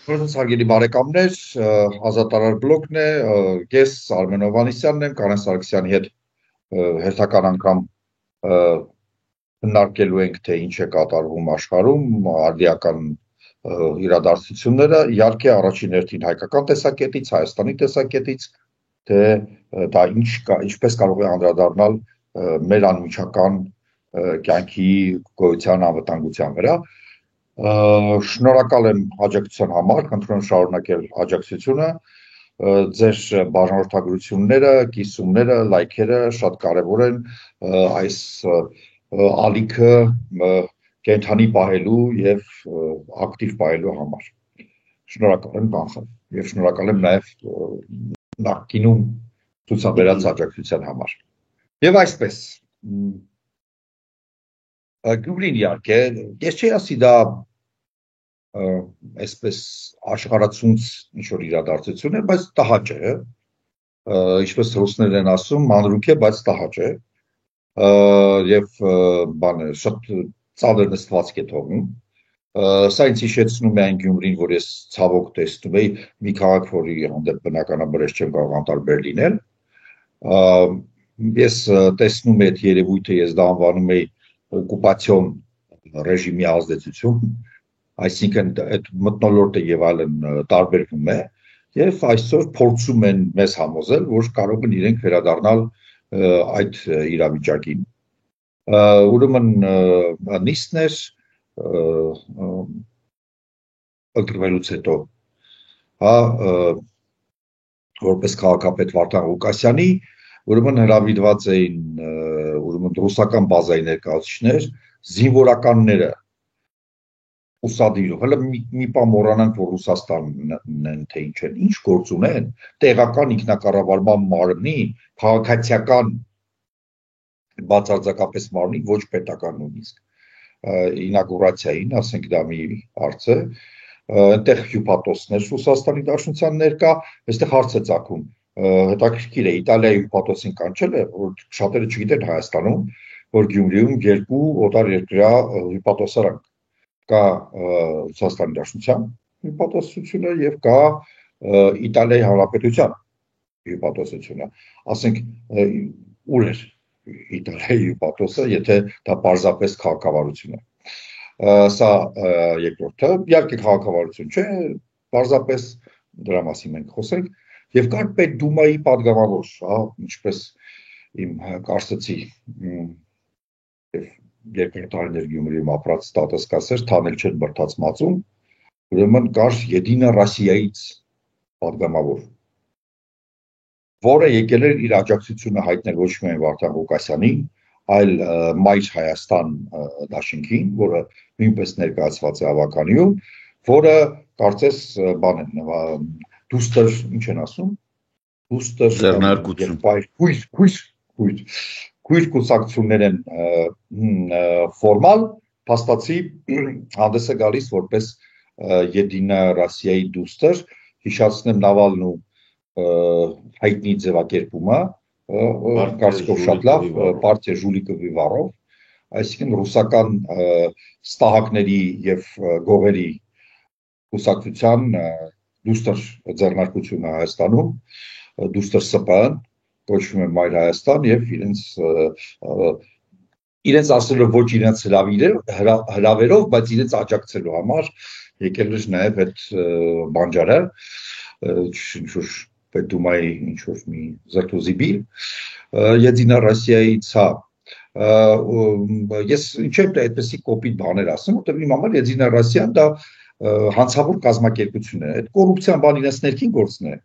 Հարգելի բարեկամներ, ազատարար բլոկն է, ես Արմեն Հովհաննիսյանն եմ, Կարեն Սարգսյանի հետ հերթական անգամ քննարկելու ենք, թե ինչ է կատարվում աշխարհում, արդիական իրադարձությունները, իհարկե առաջին հերթին հայկական տեսակետից, Հայաստանի տեսակետից, թե դա ինչպես կարող է անդրադառնալ մեր անմիջական կյանքի գոյության անվտանգության վրա։ Շնորհակալ եմ աջակցության համար, խնդրում եմ շարունակել աջակցությունը, ձեր բաժանորդագրությունները, կիսումները, լայքերը շատ կարևոր են այս ալիքը կենդանի պահելու եւ ակտիվ պահելու համար։ Շնորհակալ եմ կանխել եւ շնորհակալ եմ նաեւ նախկինում ցուցաբերած աջակցության համար։ Եվ այսպես Գյումրին իհարկե, ես չի ասի դա այսպես աշխարհացունց ինչ-որ իրադարձություն է, բայց տհաճ է, ինչպես ռուսներն են ասում, մանրուք է, բայց տհաճ է, եւ բանը շատ ծանր նստվածք է թողնում, սա ինձ հիշեցնում է այն Գյումրին, որ ես ցավոք տեսնում էի, մի քաղաք, որի հանդեպ բնականաբար ես չեմ կարող անտարբեր լինել, ես տեսնում եմ այդ երևույթը, ես դա անվանում եի օկուպացիոն ռեժիմի ազդեցություն, այսինքն այդ մթնոլորտը եւ այլն տարբերվում է եւ այսօր փորձում են մեզ համոզել, որ կարող են իրենք վերադառնալ այդ իրավիճակին։ Ուրեմն նիստներ ընտրվելուց հետո, որպես քաղաքապետ Վարդան Ղուկասյանի, ուրեմն հրավիրված էին ուրեմն ռուսական բազայի ներկայացուցիչներ, զինվորականները ուսադիրով, հələ մի բան մոռանանք, որ Ռուսաստանն են, թե ինչ են, ինչ գործ ունեն, տեղական ինքնակառավարման մարմնի, քաղաքացիական բացարձակապես մարմնի, ոչ պետական նույնիսկ ինագուրացիային, ասենք դա մի հարց է, այնտեղ հյուպատոսներ Ռուսաստանի Դաշնության ներկա, այստեղ հարց է ծագում, հետաքրքիր է, Իտալիայի հյուպատոսին կանչել է, որ շատերը չգիտեն Հայաստանում, որ Գյումրիում երկու օտարերկրյա հյուպատոսարանք կա Ռուսաստանի Դաշնության հյուպատոսությունը եւ կա Իտալիայի Հանրապետության հյուպատոսությունը, ասենք ուր էր Իտալիայի հյուպատոսը, եթե դա պարզապես քաղաքավարություն է։ Սա երկրորդը, իհարկե քաղաքավարություն չէ, պարզապես դրա մասին մենք խոսենք, եւ կար Պետդումայի падգամավոր, ինչպես իմ կարծեցի երկրորդ տարիներ Գյումրիում ապրած տատս կասեր, թանել չեն բրդաց մածուն, ուրեմն կար Եդինա Ռոսիայից падգամավոր, որը եկել էր իր աջակցությունը հայտնել ոչ միայն Վարդան Ղուկասյանին, այլ Մայր Հայաստան դաշինքին, որը նույնպես ներկայացված է ավականիում, որը կարծես բան է, դուստր, ինչ են ասում, դուստր քույր կուսակցություններ են ֆորմալ, փաստացի հանդես է գալիս որպես Եդինա Ռոսիայի դուստր, հիշացնեմ Նավալնու հայտնի ձևակերպումը, կարծիքով շատ լավ, պարտիա Ժուլիկը Վիվարով, այսինքն ռուսական ստահակների եւ գողերի կուսակցության դուստր ձեռնարկությունը Հայաստանում, դուստր ՍՊԸ-ն, կոչվում է Մայր Հայաստան եւ իրենց ասելով ոչ իրենց հրավերով, բայց իրենց աջակցելու համար եկել էր նաեւ այդ բանջարը, ինչ-որ Պետդումայի ինչ-որ մի զրթուզիբիլ, Եդինա Ռոսիայից ես ինչ եմ դա այդպեսի կոպիտ բաներ ասում, որտեղ իմ համար Եդինա Ռոսիան դա հանցավոր կազմակերպություն է, այդ կոռուպցիան բան իրենց ներքին գործն է,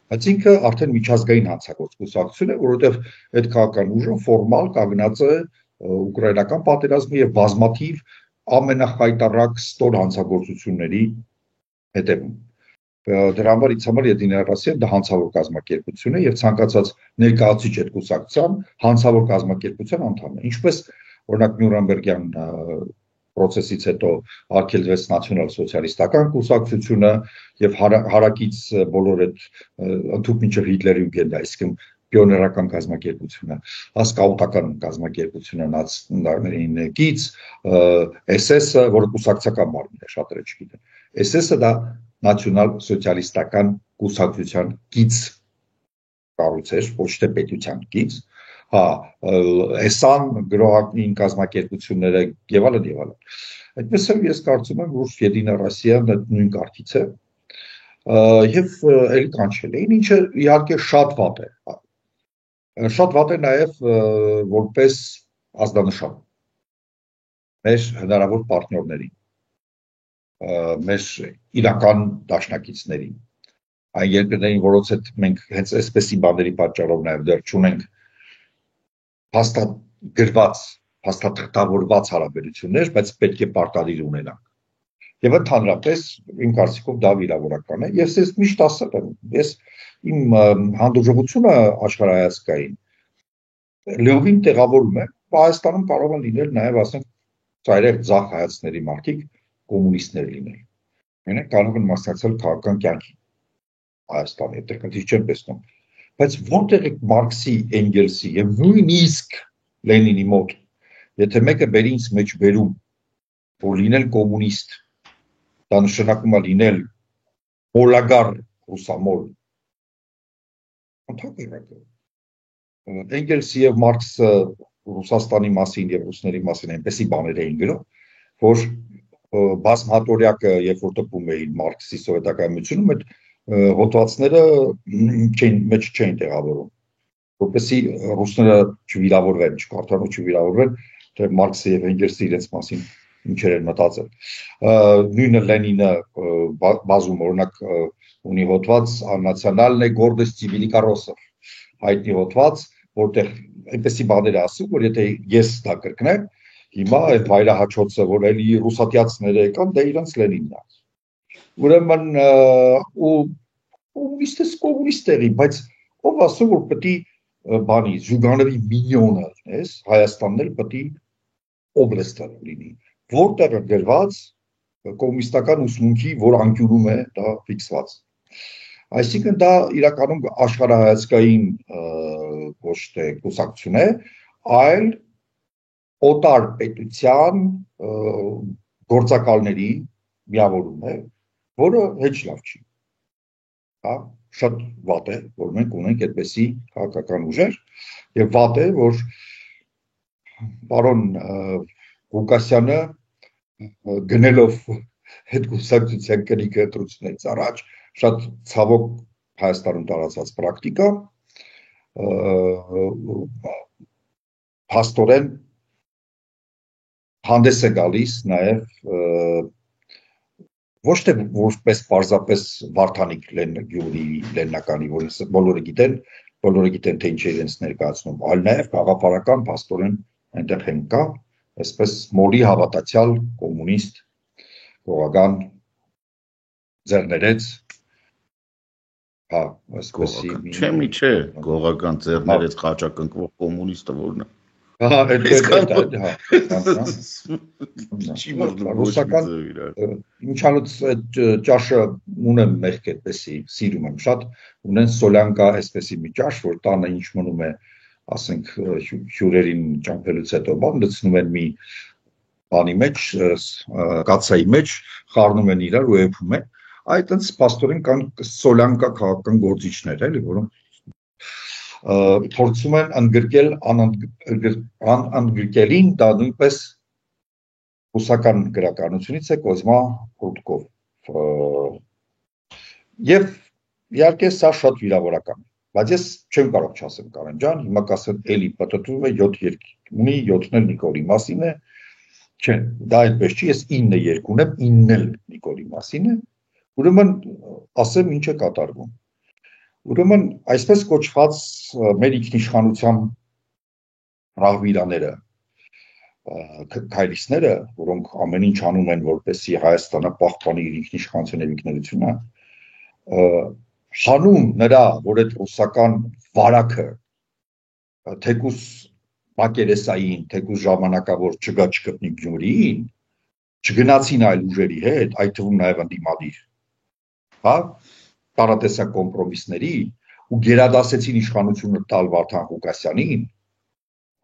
բայց ինքը արդեն միջազգային հանցագործ կուսակցություն է, որովհետև այդ քաղաքական ուժը ֆորմալ կանգնած է ուկրաինական պատերազմի եւ բազմաթիվ ամենախայտառակ ստոր հանցագործությունների հետևում։ Դրա համար ինձ համար Եդինա Ռոսիան դա հանցավոր կազմակերպություն է եւ ցանկացած ներկայացուցիչ այդ կուսակցության հանցավոր կազմակերպության անդամ է։ Ինչպես օրինակ Նյուրնբերգյան process-ից հետո արգելվեց նացիոնալ-սոցիալիստական կուսակցությունը եւ հարակից բոլոր այդ ընդհանուր մինչեւ Հիտլերի ուգենդ, այսինքն պիոներական կազմակերպությունը, հասկաուտական կազմակերպությունը նացիաներին կից, SS-ը, որը կուսակցական մարմին է, շատերը չգիտեն։ SS-ը դա նացիոնալ սոցիալիստական կուսակցության կից կառույց էր, ոչ թե պետության կից, հա, S-ան գրողային կազմակերպությունները եւ այլն եւ այլն։ Այդպես էլ ես կարծում եմ, որ Եդինա Ռոսիան նույն կարգից է եւ էլի կանչել էին, ինչը իհարկե շատ վատ է։ Շատ վատ է նաև որպես ազդանշան մեր հնարավոր պարտներներին, մեր իրական դաշնակիցներին, այն երկրներին, որոնց հետ մենք հենց այսպեսի բաների պատճառով նաև դեռ չունենք փաստագրված, փաստաթղթավորված հարաբերություններ, բայց պետք է պարտադիր ունենանք։ Եվ ընդհանրապես իմ կարծիքով դա վիրավորական է, ես միշտ ասել եմ, ես իմ հանդուրժողությունը աշխարհայացքային լիովին տեղավորում եմ, Հայաստանում կարող են լինել նաև, ասենք, ծայրահեղ ձախ հայացքների մարդիկ կոմունիստներ լինել։ Մենակ կարող են մասնակցել քաղաքական կյանքի Հայաստանի, այդտեղ քիչ չեմ տեսնում։ Բայց որտեղ է Մարքսի, Էնգելսի եւ նույնիսկ Լենինի մոտ, եթե մեկը բերի ինձ մեջ բերում, որ լինել կոմունիստ, դա նշանակում է լինել մոլագար ռուսամոլ, Էնգելսի եւ Մարքսը Ռուսաստանի մասին եւ ռուսների մասին այնպեսի բաներ էին գրում, որ բազմհատորյակը երբ որ տպում էին Մարքսի սովետակայությունում, այդ հոդվածները մեջ չէին տեղավորում, որպեսզի ռուսները չվիրավորվեն, չկարդան ու չվիրավորվեն, թե Մարքսը եւ Էնգելսը իրենց մասին ինչեր են մտածել։ Նույնը Լենինը բազում օրինակ ունի հոդված «Национальная гордость Великая Россия», հայտնի հոդված, որտեղ այնպեսի բաներ ասում, որ եթե ես դա կրկնեմ, հիմա այդ վայրահաչոցը, որ էլի ռուսատյացները եկան, դա իրենց Լենինն է։ Ուրեմն կոմունիստերի, բայց ով ասում, որ պետք է բանի Զյուգանովի միլիոնը, ես Հայաստանն էլ պետք է օբլեստը լինի, որտեղ է գրված կոմունիստական ուսմունքի, որ անկյունում է դա ֆիքսված։ Այսինքն դա իրականում աշխարհայացքային ոչ թե կուսակցություն է, այլ օտար պետության գործակալների միավորում է, որը հեչ լավ չի։ Հա, շատ վատ է, որ մենք ունենք այդպիսի քաղաքական ուժեր, եւ վատ է, որ պարոն Ղուկասյանը գնելով այդ կուսակցության կրիկը ընտրությունից առաջ շատ ցավոք Հայաստանում տարածած պրակտիկա փաստորեն հանդես է գալիս նաև ոչ թե որպես պարզապես Վարդանիկ Գյումրի Լեննականի, որ բոլորը գիտեն թե ինչ է իրենց ներկայացնում, այլ նաև գաղափարական փաստորեն այնտեղ են կա, այսպես մոլի հավատացյալ կոմունիստ գողական ձեռներեց, հա, այսպեսի չէ, գողական ձեռներեց խաչակնկվող կոմունիստը որն է։ Հա, ռուսական ինչանոց այդ ճաշը ունեմ մեղք այդպեսի, սիրում եմ շատ, ունեն Սոլյանկա այսպեսի մի ճաշ, որ տանը ինչ մնում է, ասենք հյուրերին ճամփելուց հետո բան լցնում են մի բանի մեջ, կացայի մեջ, խառնում են իրար ու եփում են, այդ այնց փաստորեն կան Սոլյանկա քաղաքական գործիչներ, էլի, որոնք փորձում են ընդգրկել անընդգրկելին, դա նույնպես ռուսական գրականությունից է Կոզմա Պրուդկով։ Եվ իհարկե սա շատ վիրավորական է, բայց ես չեմ կարող չասեմ Կարեն ջան, հիմա կասեմ էլի պատտվում է 7 ունի 7-ն էլ Նիկոլի մասին է, չէ, դա այդպես չի, ես 9-2 ունեմ, 9-ն էլ Նիկոլի մասին է, ուրեմն ասեմ ինչ է կատարվում։ Ուրեմն այսպես կոչված մեր ինքնիշխանության ռահվիրաները, քայլիստները, որոնք ամեն ինչ անում են, որպեսզի Հայաստանը պահպանի իր ինքնիշխանությունը եւ ինքնությունը, հանում նրա, որ այդ ռուսական վարակը թեկուս մակերեսային, թեկուս ժամանակավոր չգտնի Գյումրիին, չգնացին այլ ուժերի հետ, այդ թվում նաեւ ընդդիմադիր, հա, տարատեսակ կոմպրոմիսների, ու գերադասեցին իշխանությունը տալ Վարդան Ղուկասյանին,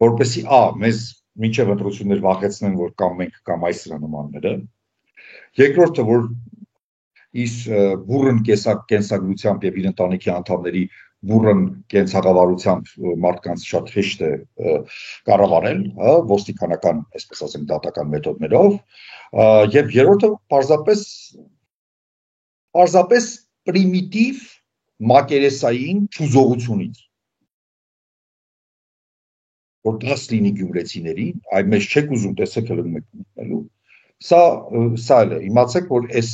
որպեսզի մեզ մինչև ընտրություններ վախեցնեն, որ կամ մենք կամ այս նմանները։ Երկրորդը, որ իր բուրըն կենսագրությամբ եւ իր ընտանիքի անդամների բուրըն կենսաղավարությամբ մարդկանց շատ հեշտ է կառավարել, ոստիկանական, այսպես ասենք, դատական մեթոդներով, եւ երրորդը պարզապես պրիմիտիվ մակերեսային ճուզողությունից, որ դաս լինի գյումրեցիներին, այ մեզ չեք ուզում տեսեք հենց մեկնելու, սա էլ է, իմացեք, որ այս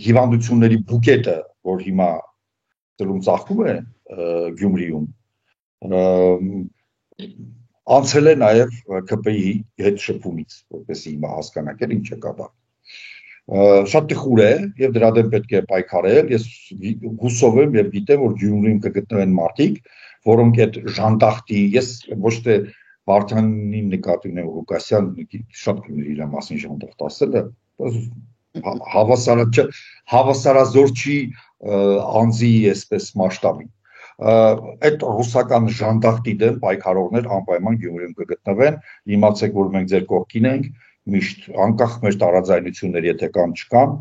հիվանդությունների բուկետը, որ հիմա դրում ծաղկում է Գյումրիում, անցել է նաև ԿՊ-ի հետ շփումից, որպեսզի հիմա հասկանաք ինչ է կապակցում։ Շատ տխուր է եւ դրա դեմ պետք է պայքարել։ Ես հուսով եմ եւ գիտեմ, որ Գյումրիում կգտնվեն մարդիկ, որոնք այդ ժանդախտի, ես ոչ թե Վարդանին նկատի ունեմ, Ղուկասյան շատ կներ իր մասին ժանդախտ ասել է, հավասարազոր չի անձի այսպես մասշտաբի։ Այդ ռուսական ժանդախտի դեմ պայքարողներ անպայման Գյումրիում կգտնվեն, իմացեք, որ մենք ձեր կողքին ենք, միշտ անկախ մեր տարաձայնությունների, եթե կան չկան,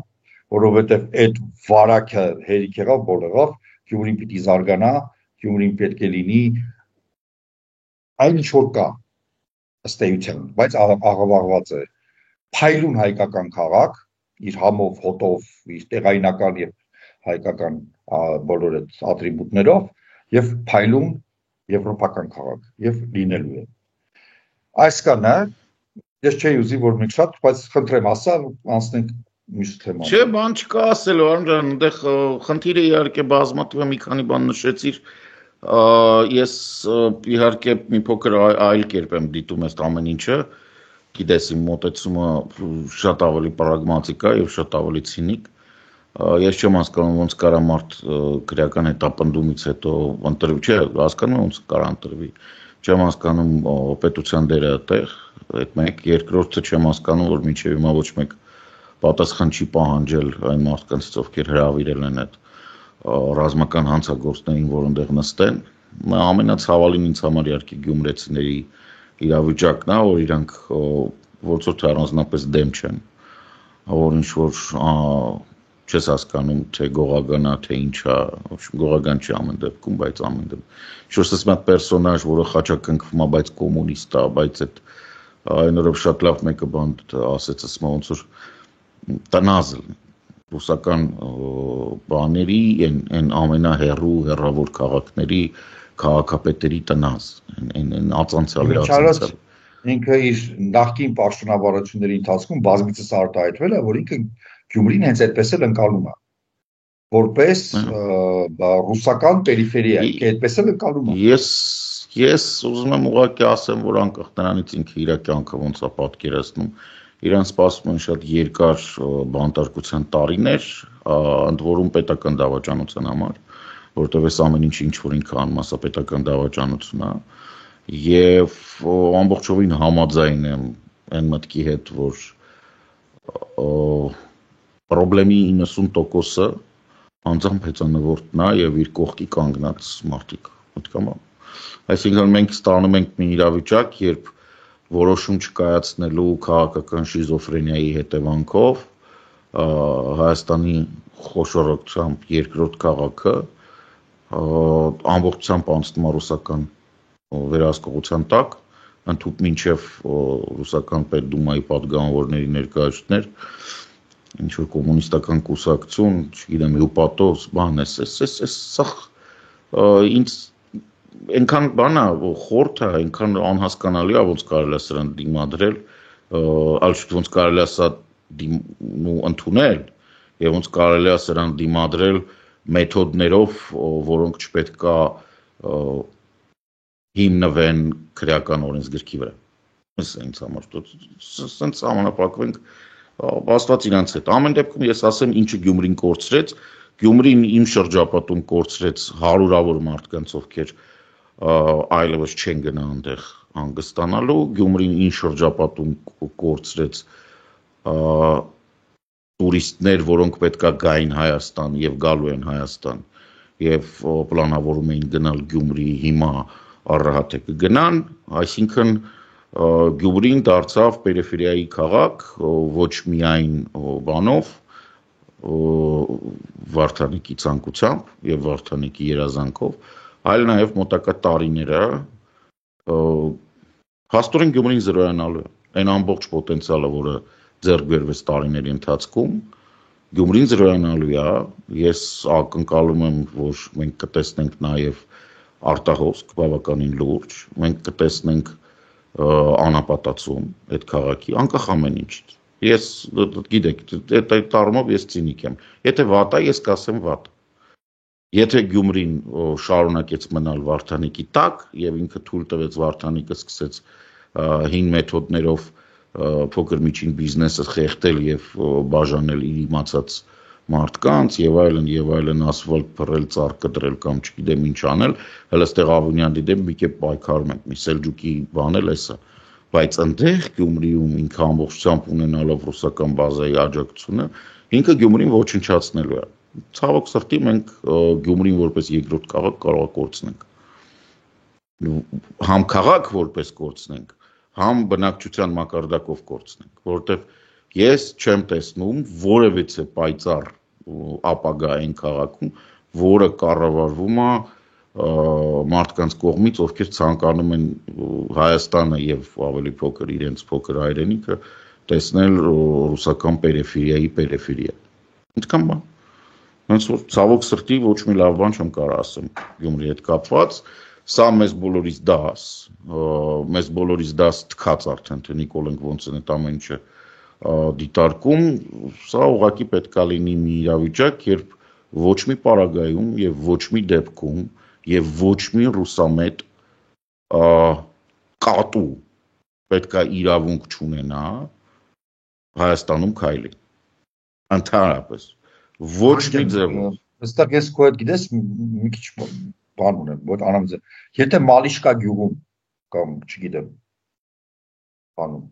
որովհետև այդ վարակը հերիք եղավ, բոլորով Գյումրին պիտի զարգանա, Գյումրին պետք է լինի այն ինչ որ կա ըստ էության, բայց աղավաղված է փայլուն հայկական քաղաք, իր համով, հոտով, իր տեղայնական եւ հայկական բոլոր այդ ատրիբուտներով եւ փայլուն եվրոպական քաղաք եւ լինելու է։ Այս կանա ես չէի ուզի որ մենք շատ, բայց խնդրեմ ասա անցնենք մյուս թեման։ Չէ, բան չկա ասելու, Արամ ջան, այնտեղ խնդիրը իհարկե բազմաթիվ է, մի քանի բան նշեցիր։ Ես իհարկե մի փոքր այլ կերպ եմ դիտում այս ամեն ինչը, գիտես իմ մոտեցումը շատ ավելի պրագմատիկ է եւ շատ ավելի ցինիկ։ Ես չեմ հասկանում ոնց կարա մարդ քրեական հետապնդումից հետո ընտրվի, չէ, հասկանում եմ ոնց կարա ընտրվի։ Չեմ հասկանում պետության դերը այդտեղ, այդ մեկ, երկրորդը չեմ հասկանում, որ մինչեւ հիմա ոչ մեկ պատասխան չի պահանջել այն մարդկանց, ովքեր հրավիրել են այդ ռազմական հանցագործներին, որ այնտեղ նստեն։ Ամենացավալին ինձ համար իհարկե գյումրեցիների իրավիճակն է, որ իրանք ոնց որ առանձնապես դեմ չեն, որ ինչ որ չես հասկանում, թե գողական է, թե ինչ է, գողական չի ամեն դեպքում, բայց ամեն դեպքում։ Ինչ-որ ասես մի հատ պերսոնաժ, որը խաչակնքվում է, բայց կոմունիստ է, բայց այդ այն օրը շատ լավ մեկը բան ասեց, ասում ոնց որ տնազլ ռուսական բաների այն ամենահեռու հեռավոր քաղաքների քաղաքապետերի տնազ, այն ածանցյալի ինքը իր նախկին պաշտոնավարությունների ընթացքում բազմիցս արտահայտվել է, որ ինքը Գյումրին հենց այդպես էլ ընկալում է, որպես ռուսական պերիֆերիա, ինքը այդպես էլ ընկալում է։ Ես ուզում եմ ուղղակի ասեմ, որ անկախ նրանից ինքը իր կյանքը ոնց է պատկերացնում, իրան սպասում են շատ երկար բանտարկության տարիներ, ընդ որում պետական դավաճանության համար, որտեղ այս ամեն ինչ որ ինքը անում, ասա պետական դավաճանություն է, եւ ամբողջովին համաձայն եմ այն մտքի հետ, որ պրոբլեմի 90%-ը անձամբ հեծանվորդն է եւ իր կողքի կանգնած մարդիկ, մտքամա։ Այսինքն մենք ստանում ենք մի իրավիճակ, երբ որոշում չկայացնելու քաղաքական շիզոֆրենիայի հետևանքով Հայաստանի խոշորությամբ երկրորդ քաղաքը ամբողջությամբ անցնում է ռուսական վերահսկողության տակ, ընդհանուր մինչև ռուսական պետդումայի պատգամավորների ներկայացուցիչներ, ինչ որ կոմունիստական կուսակցություն, չգիտեմ, հյուպատոս, բան սա ինձ այնքան բան է, խորթ է, այնքան անհասկանալի է, ոնց կարելի է սրան դիմադրել, այլ շուտ ոնց կարելի է սա ընդունել եւ ոնց կարելի է սրան դիմադրել մեթոդներով, որոնք չպետք է հիմնվեն քրեական օրենսգրքի վրա։ Այս ինձ համար սենց համանապակվենք Աստված իրանց հետ։ Ամեն դեպքում ես ասեմ ինչը Գյումրին կորցրեց, Գյումրին իմ շրջապատում կորցրեց հարյուրավոր մարդկանց, ովքեր այլևս չեն գնա այնտեղ հանգստանալու, Գյումրին ինչ շրջապատում կորցրեց տուրիստներ, որոնք պետքա գային Հայաստան եւ գալու են Հայաստան եւ պլանավորում էին գնալ Գյումրի, հիմա առհատ է կգնան, այսինքն Գյումրին դարձավ պերիֆերիայի քաղաք, ոչ միայն բանով, Վարդանիկի ցանկությամբ եւ Վարդանիկի երազանքով, այլ նաեւ մոտակա տարիները հաստորեն Գյումրին զրոյանալու է։ Այն ամբողջ պոտենցիալը, որը ձեռք բերվեց տարիների ընթացքում, Գյումրին զրոյանալու է։ Ես ակնկալում եմ, որ մենք կտեսնենք նաեւ արտահոսք բավականին լուրջ, մենք կտեսնենք անապատացում այդ քաղաքի, անկախ ամեն ինչից։ Ես գիտեք, այդ առումով ես ցինիկ եմ։ Եթե վատ է, ես կասեմ վատ։ Եթե Գյումրին շարունակեց մնալ Վարդանիկի տակ եւ ինքը թույլ տվեց Վարդանիկը սկսեց հին մեթոդներով փոքր միջին բիզնեսը խեղդել եւ բաժանել իր իմացած մարդկանց եւ այլն ասֆալտ փռել, ծառ կտրել կամ չգիտեմ ինչ անել, հələ ստեղ Ավունյանի դեմ մի կերպ պայքարում ենք, մի Սելջուկի բանել էսա, բայց այնտեղ Գյումրիում ինքը ամբողջությամբ ունենալով ռուսական բազայի աջակցությունը, ինքը Գյումրին ոչնչացնելու է։ Ցավոք սրտի մենք Գյումրին որպես երկրորդ քաղաք կարող է կորցնենք։ Համ քաղաք որպես կորցնենք, համ բնակչության մակարդակով կորցնենք, որովհետև ես չեմ տեսնում որևիցե պայծառ ապագա այն քաղաքում, որը կառավարվում է մարդկանց կողմից, ովքեր ցանկանում են Հայաստանը եւ ավելի փոքր իրենց փոքր հայրենիքը տեսնել ռուսական պերիֆերիայի պերիֆերիա։ Ինչքան բան։ Հենց որ ցավոք սրտի ոչ մի լավ բան չեմ կարող ասեմ Գյումրի հետ կապված, սա մեզ բոլորիս դաս թքած արդեն թե Նիկոլենք ոնց են այդ ամեն ինչը դիտարկում, սա ուղղակի պետք է լինի մի իրավիճակ, երբ ոչ մի պարագայում եւ ոչ մի դեպքում եւ ոչ մի ռուսամետ կատու պետք է իրավունք չունենա Հայաստանում քայլի։ Ընդհանրապես ոչ մի ձևով։ Այստեղ ես քո հետ գիտես մի քիչ բան ունեմ, որ անամիզ։ Եթե Մալիշկա գյուղում կամ չգիտեմ բանում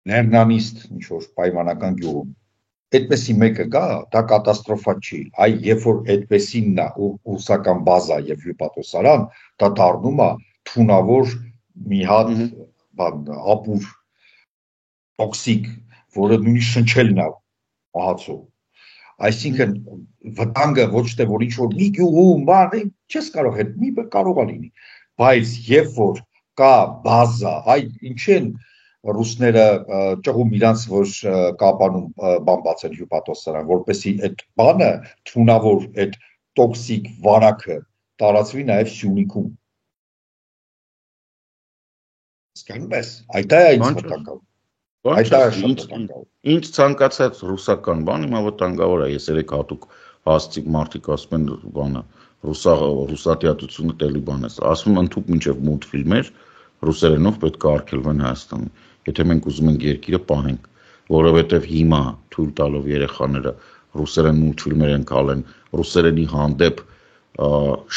Լեռնանիստ ինչ որ պայմանական գյուղում այդպեսի մեկը գա, դա կատաստրոֆա չի։ Այ երբ որ այդպեսինն է ռուսական բազա եւ հյուպատոսարան, դա դառնում է թունավոր մի հատ բան ապուր տոքսիկ, որը նույնիսկ շնչելն է ահացու։ Այսինքն վտանգը ոչ թե որ ինչ որ մի գյուղում բան չես կարող հետ մի կարող է լինի, բայց երբ որ կա բազա, այ ինչ են ռուսները ճղում իրանց որ կապանում բան բացել հյուպատոսարան, որպեսի այդ բանը թունավոր այդ տոքսիկ վարակը տարածվի նաև Սյունիքում։ Սկանում ես, այդ է ինձ վտանգավոր։ Այդ է վտանգավոր։ Ինչ ցանկացած ռուսական բան հիմա վտանգավոր է, ես երեք հատուկ հասցիկ մարդիկ ասում են բանը ռուսատիատությունը տելի բան է, ասում ընդհուպ մինչև մուլտֆիլմեր ռուսերենով պետք է արգելվեն Հայաստանում։ Եթե մենք ուզում ենք երկիրը պահենք, որովհետև հիմա թույլ տալով երեխաները ռուսերեն մուլտֆիլմեր են կալեն, ռուսերենի հանդեպ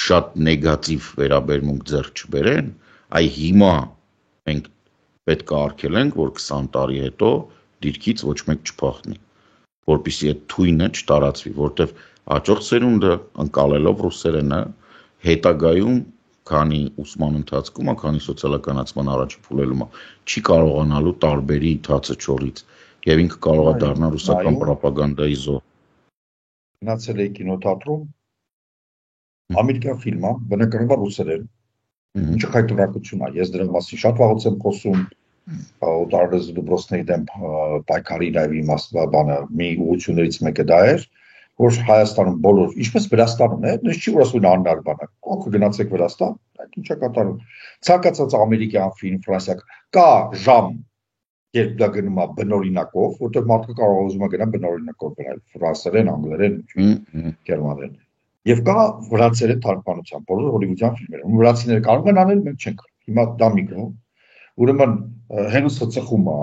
շատ նեգատիվ վերաբերմունք ձեռք չբերեն, այ հիմա մենք պետք է արգելենք, որ 20 տարի հետո դիրքից ոչ մեկ չփախնի, որպեսզի այդ թույնը չտարածվի, որովհետև հաջորդ սերունդը ընկալելով ռուսերենը հետագայում քանի ուսման ընթացքում, քանի սոցիալականացման առաջին փուլելում չի կարողանալու տարբերի թացը չորից եւ ինքը կարող է դառնալ ռուսական ռոպագանդայի զոհ։ Գնացել էի կինոթատրոն, ամերիկյան ֆիլմ է, բնականաբար ռուսերեն, ինչը խայտուրակություն է, ես դրա մասին շատ վաղուց եմ խոսում, տարез դուբրոսների դեմ պայքարի նաև իմաստը բանը մի ուղղություններից մեկը դա էր, որ Հայաստանում բոլոր, ինչպես Վրաստանում է, դες չի որ ասում աննար բանը, կողքը գնացեք Վրաստան, այդ ինչա կատարում։ Ցանկացած ամերիկյան ֆիլմ, ֆրանսիական, կա ժամ, երբ դա գնում է բնօրինակով, որտեղ մարդը կարող ուզում է գնա բնօրինակով գնալ, ֆրանսերեն, անգլերեն, գերմաներեն։ Եվ կա վրացերեն թարգմանությամբ, բոլոր հոլիվուդյան ֆիլմերը, վրացիները կարող են անել, մենք չենք։ Հիմա դա միկրոն, ուրեմն հերոսը ծխում է,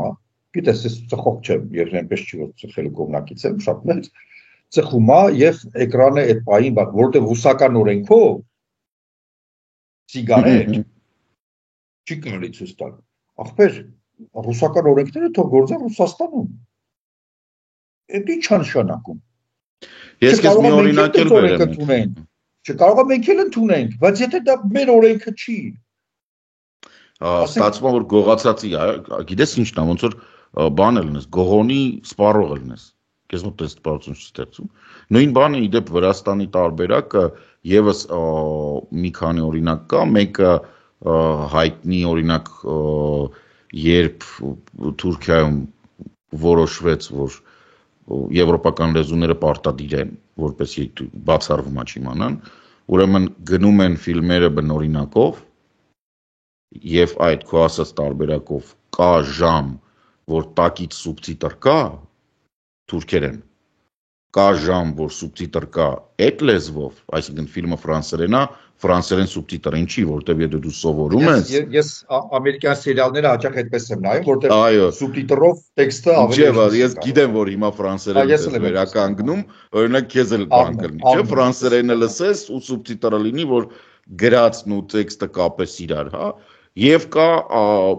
գիտես, ես ծխող չեմ, ես այնպես չի որ ծխելու կողմնակից եմ, շատ մեծ ծխում է եւ էկրանը այդ պահին, որտեղ ռուսական օրենքով սիգարետ չի կարելի ցույց տալ։ Ախպեր, ռուսական օրենքները թող գործեն Ռուսաստանում։ Այդ ի՞նչ է նշանակում։ Ես քեզ մի օրինակ էլ բերեմ։ Չկարողա մենք էլ ընդունենք, բայց եթե դա մեր օրենքը չի։ Ստացվում որ գողացածի, գիտես ինչն է, ոնց որ բան էլ նես, գողոնի սպառող էլ նես։ Քեզ մոտ էս բարձուն չստեղծում։ Նույն բանը իդեպ Վրաստանի տարբերակը եւս մի քանի օրինակ կա, մեկը հայտնի օրինակ երբ Թուրքիայում որոշվեց, որ եվրոպական լեզուները պարտադիր են, որպեսզի բացառվում չիմանան, ուրեմն գնում են ֆիլմերը բնօրինակով եւ այդ քո ասած տարբերակով կա ժամ, որ տակից սուբտիտր կա թուրքերեն, կա ժամ, որ սուբտիտր կա այդ լեզվով, այսինքն ֆիլմը ֆրանսերեն է, ֆրանսերեն սուբտիտր ինչի, որտեվ եթե դու սովորում ես Ես ամերիկյան սերիալները հաճախ այդպես եմ նայում, որտեվ սուբտիտրով տեքստը ավելի Չէ, ես գիտեմ, որ հիմա ֆրանսերեն ես վերականգնում, օրինակ քեզ էլ բան կլինի, չէ, ֆրանսերենը լսես ու սուբտիտրը լինի, որ գրածն ու տեքստը կապես իրար, հա, եւ կա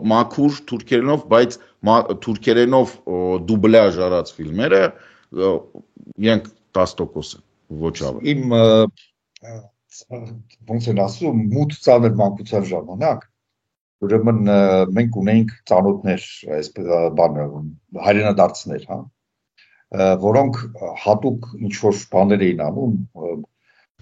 մաքուր թուրքերենով, բայց թուրքերենով դուբլաժ արած ֆիլմերը իրենք 10% են, ոչ ավելի։ Իմ ոնց են ասում, մութ ծանր մանկության ժամանակ, ուրեմն մենք ունեինք ծանոթներ, այսպես բանը, հայրենադարձներ, հա, որոնք հատուկ ինչ-որ բաներ էին անում,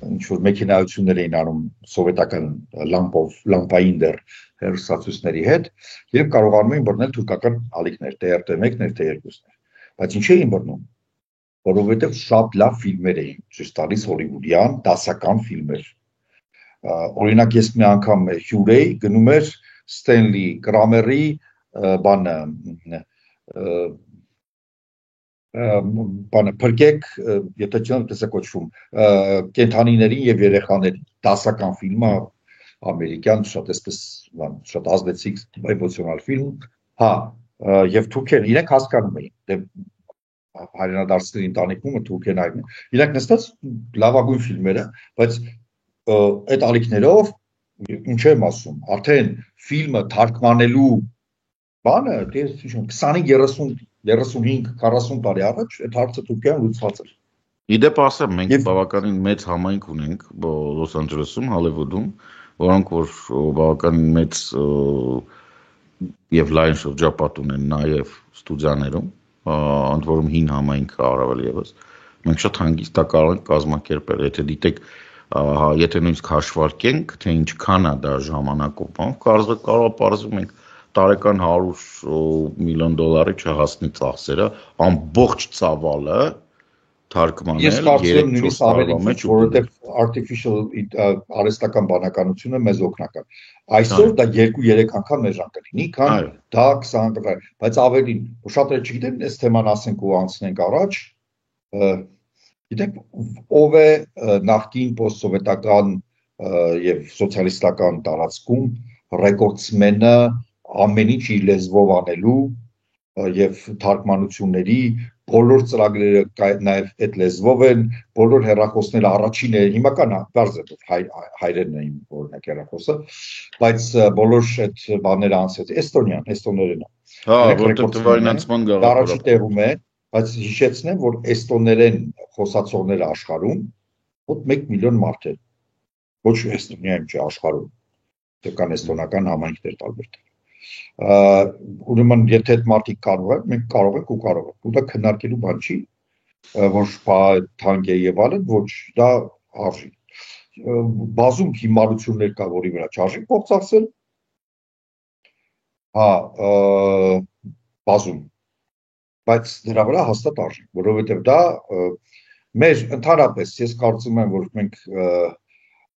ինչ-որ մեքենայություններ էին անում սովետական լամպային դեռ հեռուստացույցների հետ եւ կարողանում էին բռնել թուրքական ալիքներ, TRT1-ներ, TRT2-ներ, բայց ինչ էին բռնում, որովհետեւ շատ լավ ֆիլմեր էին, ցույց տալիս հոլիվուդյան դասական ֆիլմեր։ Օրինակ ես մի անգամ հյուրեի գնում էր Ստենլի Կրամերի բանը փրկեք, եթե չեմ տեսա կոչվում, կենթանիներին եւ երեխաներին, դասական ֆիլմը ամերիկյան շատ այսպես շատ ազդեցիկ էմոցիոնալ ֆիլմ, հա, եւ թուրքերը իրենք հասկանում էին, հայրենադարձների ընտանիքում թուրքերն այդն, իրենք նստած լավագույն ֆիլմերը, բայց այդ ալիքներով ինչ եմ ասում, արդեն ֆիլմը թարգմանելու բանը 25-30-35-40 տարի առաջ այդ հարցը Թուրքիայում լուծված էր։ Իդեպ ասեմ, մենք բավականին մեծ համայնք ունենք Լոս Անջելեսում, Հոլիվուդում, որոնք որ բավականին մեծ եւ լայն շրջապատ ունեն նաեւ ստուդիաներում, ընդ որում հին համայնքը առավել եւս։ Մենք շատ հանգիստ կարող ենք կազմակերպել, եթե դիտեք, եթե նույնիսկ հաշվարկենք, թե ինչքան է դա ժամանակով, կարող պարզվում ենք տարեկան $100 միլիոն չհասնի ծախսերը, ամբողջ ծավալը թարգմանել 3-4 տարվա մեջ, որովհետև artificial արհեստական բանականությունը մեզ օգնական։ Այսօր դա 2-3 անգամ մեժան կլինի, քան դա 20 տարի, բայց ավելին, շատերը չգիտեն, այս թեման ասենք ու անցնենք առաջ, գիտեք, ով է նախկին պոստսովետական եւ սոցիալիստական տարածքում ռեկորդսմենը ամեն ինչ իր լեզվով անելու եւ թարգմանությունների բոլոր ծրագրերը նաեւ այդ լեզվով են, բոլոր հեռախոսները առաջինները հիմա կան բարձր հայերենն էին օրինակ հեռախոսը, բայց բոլոր այդ բաները անցած էստոներենը։ Հա, որտեղ թվայնացման գաղափարը առաջի տեղում է, բայց հիշեցնեմ, որ էստոներեն խոսացողները աշխարհում մոտ 1 միլիոն մարդ են։ Ոչ էստոնիայում չի աշխարհում։ Դե կան էստոնական համայնքներ տարբեր։ Ուրեմն եթե այդ մարդիկ կարող են, մենք կարող ենք ու կարող ենք։ Ու դա քննարկելու բան չի, որ թանկ է եւ այլն, ոչ դա արժի։ Բազում հիմարություններ կա, որի վրա չարժի փոխծախսել։ Հա, բազում։ Բայց դրա վրա հաստատ արժի, որովհետեւ դա մեր ընդհանրապես ես կարծում եմ, որ մենք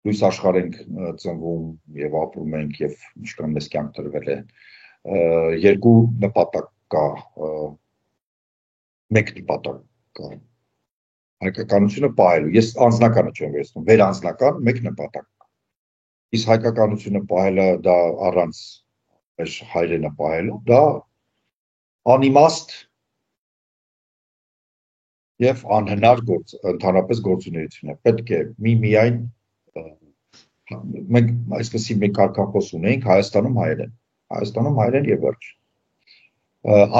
լույս աշխարհ ենք ծնվում եւ ապրում ենք եւ ինչքան մեզ կյանք տրվել է երկու նպատակ կա մեկ նպատակ կա հայկականությունը պահելու ես անձնականը չեմ վերցնում վերանձնական մեկ նպատակ իսկ հայկականությունը պահելը դա առանց մեր հայրենը պահելու դա անիմաստ եւ անհնար գործ ընդհանրապես գործունեություն է պետք է միայն մենք այսպեսի մեկ կարգախոս ունենք Հայաստանում հայերեն եւ վերջ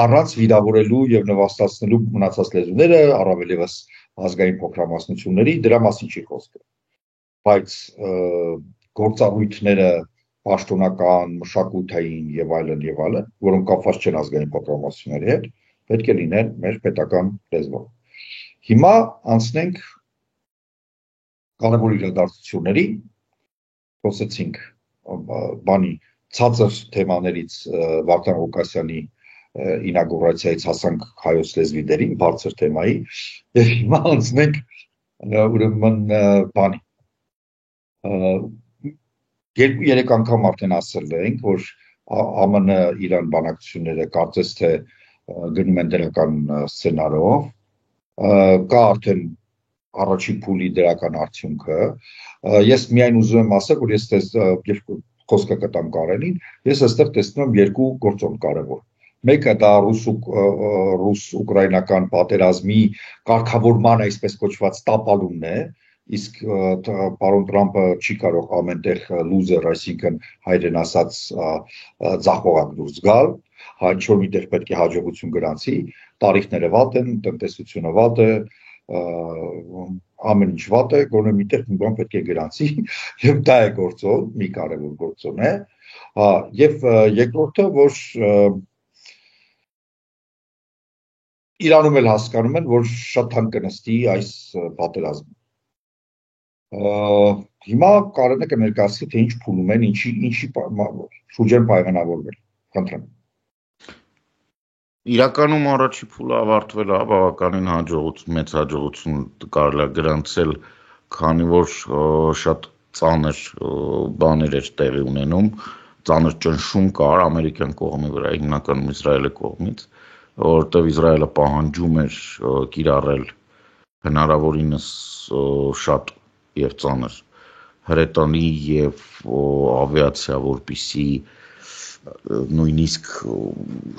առանց վիրավորելու եւ նվաստացնելու մնացած լեզուները առավել եւս ազգային փոքրամասնությունների, դրա մասին չի խոսքը։ Բայց գործառույթները պաշտոնական, մշակութային եւ այլն, որոնք կապված չեն ազգային փոքրամասնությունների հետ, պետք է լինեն մեր պետական լեզվով։ Հիմա անցնենք կարևոր իրադարձությունների, խոսեցինք բանի ցածր թեմաներից Վարդան Ղուկասյանի ինագուրացիայից հասանք հայոց լեզվի դերին, բարձր թեմայի, եւ հիմա անցնենք ուրեմն բանի երեք անգամ արդեն ասել ենք, որ ԱՄՆ Իրան բանակցությունները կարծես թե գնում են դրական սցենարով, կա արդեն առաջին փուլի դրական արդյունքը, ես միայն ուզում եմ ասել, որ ես խոսքը կտամ Կարենին, ես այստեղ տեսնում եմ երկու գործոն կարևոր։ Մեկը դա ռուս-ուկրաինական պատերազմի կարգավորման այսպես կոչված տապալումն է, իսկ պարոն Տրամպը չի կարող ամենտեղ լուզեր, այսինքն հայերեն ասած ձախողակ դուրս գալ, ինչ որ միտեղ պետք է հաջողություն գրանցի, տարիքները վատ են, տնտեսությունը վատ է, ամեն ինչ վատ է, գոնե միտեղ մի բան պետք է գրանցի, եւ դա է գործոն, մի կարևոր գործոն է, եւ երկրորդը, որ Իրանում էլ հասկանում են, որ շատ թանկ կնստի այս պատերազմը։ Հիմա Կարենը կներկայացնի, թե ինչ փուլում են, ինչի շուրջ են պայմանավորվել, խնդրեմ։ Իրականում առաջի փուլը ավարտվել է, բավականին մեծ հաջողություն կարելի է գրանցել, քանի որ շատ ծանր բաներ էր տեղի ունենում, ծանր ճնշում կար ամերիկյան կողմի վրա, հիմնականում Իսրայելի կողմից, որտեղ Իսրայելը պահանջում էր կիրառել հնարավորինս շատ եւ ծանր հրետանի եւ ավիացիա, որպիսի նույնիսկ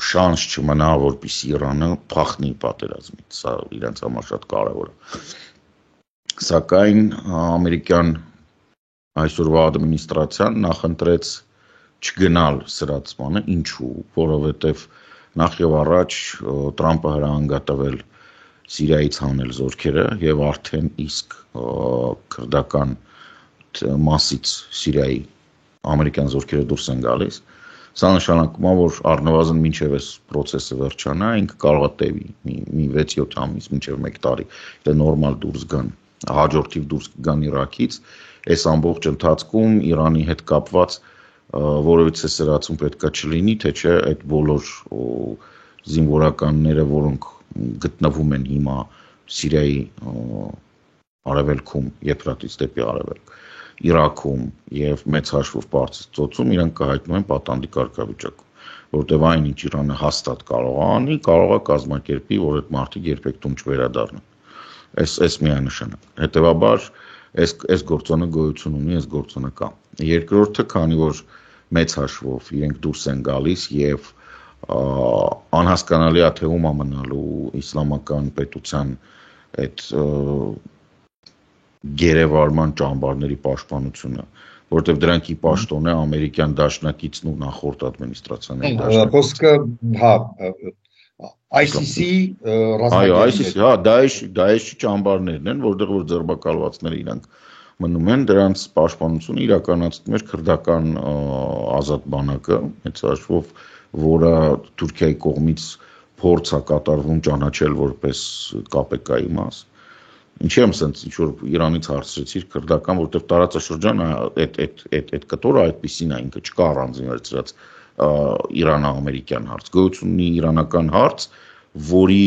շանս չմնա, որպիսի Իրանը փախնի պատերազմից, սա իրենց համար շատ կարևոր է։ Սակայն ամերիկյան այսօրվա ադմինիստրացիան նախընտրեց չգնալ սրացմանը, ինչու, որովհետեւ նախ եւ առաջ Տրամպը հրահանգատվել Սիրիայից հանել զորքերը եւ արդեն իսկ քրդական մասից Սիրիայի ամերիկյան զորքերը դուրս են գալիս։ Սա նշանակում է, որ առնվազն մինչև այս process-ը վերջանա, ինքը կարող է տևի մի 6-7 ամիս, մինչև 1 տարի, դե նորմալ դուրս գան, հաջորդիվ դուրս գան Իրաքից, այս ամբողջ ընթացքում Իրանի հետ կապված որևիցե սրացում պետքա չլինի, թե չէ այդ բոլոր զինվորականները, որոնք գտնվում են հիմա Սիրիայի արևելքում, Եփրատից դեպի արևելք, Իրաքում եւ մեծ հաշվով Պարսից ծոցում իրանք կհայտնվում են պատանդի կարգավիճակում, որտեղ այնինչ Իրանը հաստատ կարող է անի, կարող է կազմակերպի, որ այդ մարդիկ երբեք տուն չվերադառնան։ Այս միանշանակ։ Հետևաբար այս գործոնը գոյություն ունի, այս գործոնը կա։ Երկրորդը, քանի որ մեծ հաշվով իրենք դուրս են գալիս եւ անհասկանալի է թե ում է մնալու իսլամական պետության այդ գերեվարման ճամբարների պաշտպանությունը, որտեղ դրանք ի պաշտոն է ամերիկյան դաշնակիցն ու նախորդ ադմինիստրացիաների դաշնակիցը։ Խոսքը, հա, ICC ICC, հա, Daesh-ի ճամբարներն են, որտեղ որ ձերբակալվածները իրանք մնում են, դրանց պաշտպանությունը իրականացնում էր քրդական ազատ բանակը, մեծ հաշվով, որը Թուրքիայի կողմից փորձ է կատարվում ճանաչել որպես KPK-ի մաս։ Ինչի եմ ասենց ինչ որ Իրանից հարցրեցիր քրդական, որտեղ տարածաշրջանը այդ կտորը այդպեսին է, ինքը չկա առանձին վերցրած Իրան-ամերիկյան հարց, գոյություն ունի իրանական հարց, որի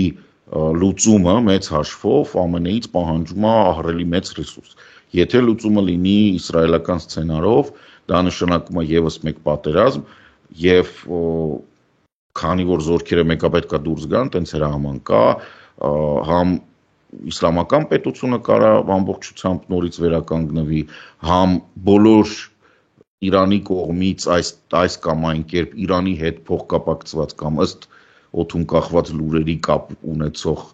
լուծումը մեծ հաշվով ԱՄՆ-ից պահանջում է ահռելի մեծ ռեսուրս։ Եթե լուծումը լինի իսրայելական սցենարով, դա նշանակում է եւս մեկ պատերազմ եւ քանի որ զորքերը մեկապետք է դուրս գան, տենց հրաման կա, համ իսլամական պետությունը կարա ամբողջությամբ նորից վերականգնվի, համ բոլոր Իրանի կողմից այս կամ այն կերպ Իրանի հետ փոխկապակցված կամ ըստ օդում կախված լուրերի կապ ունեցող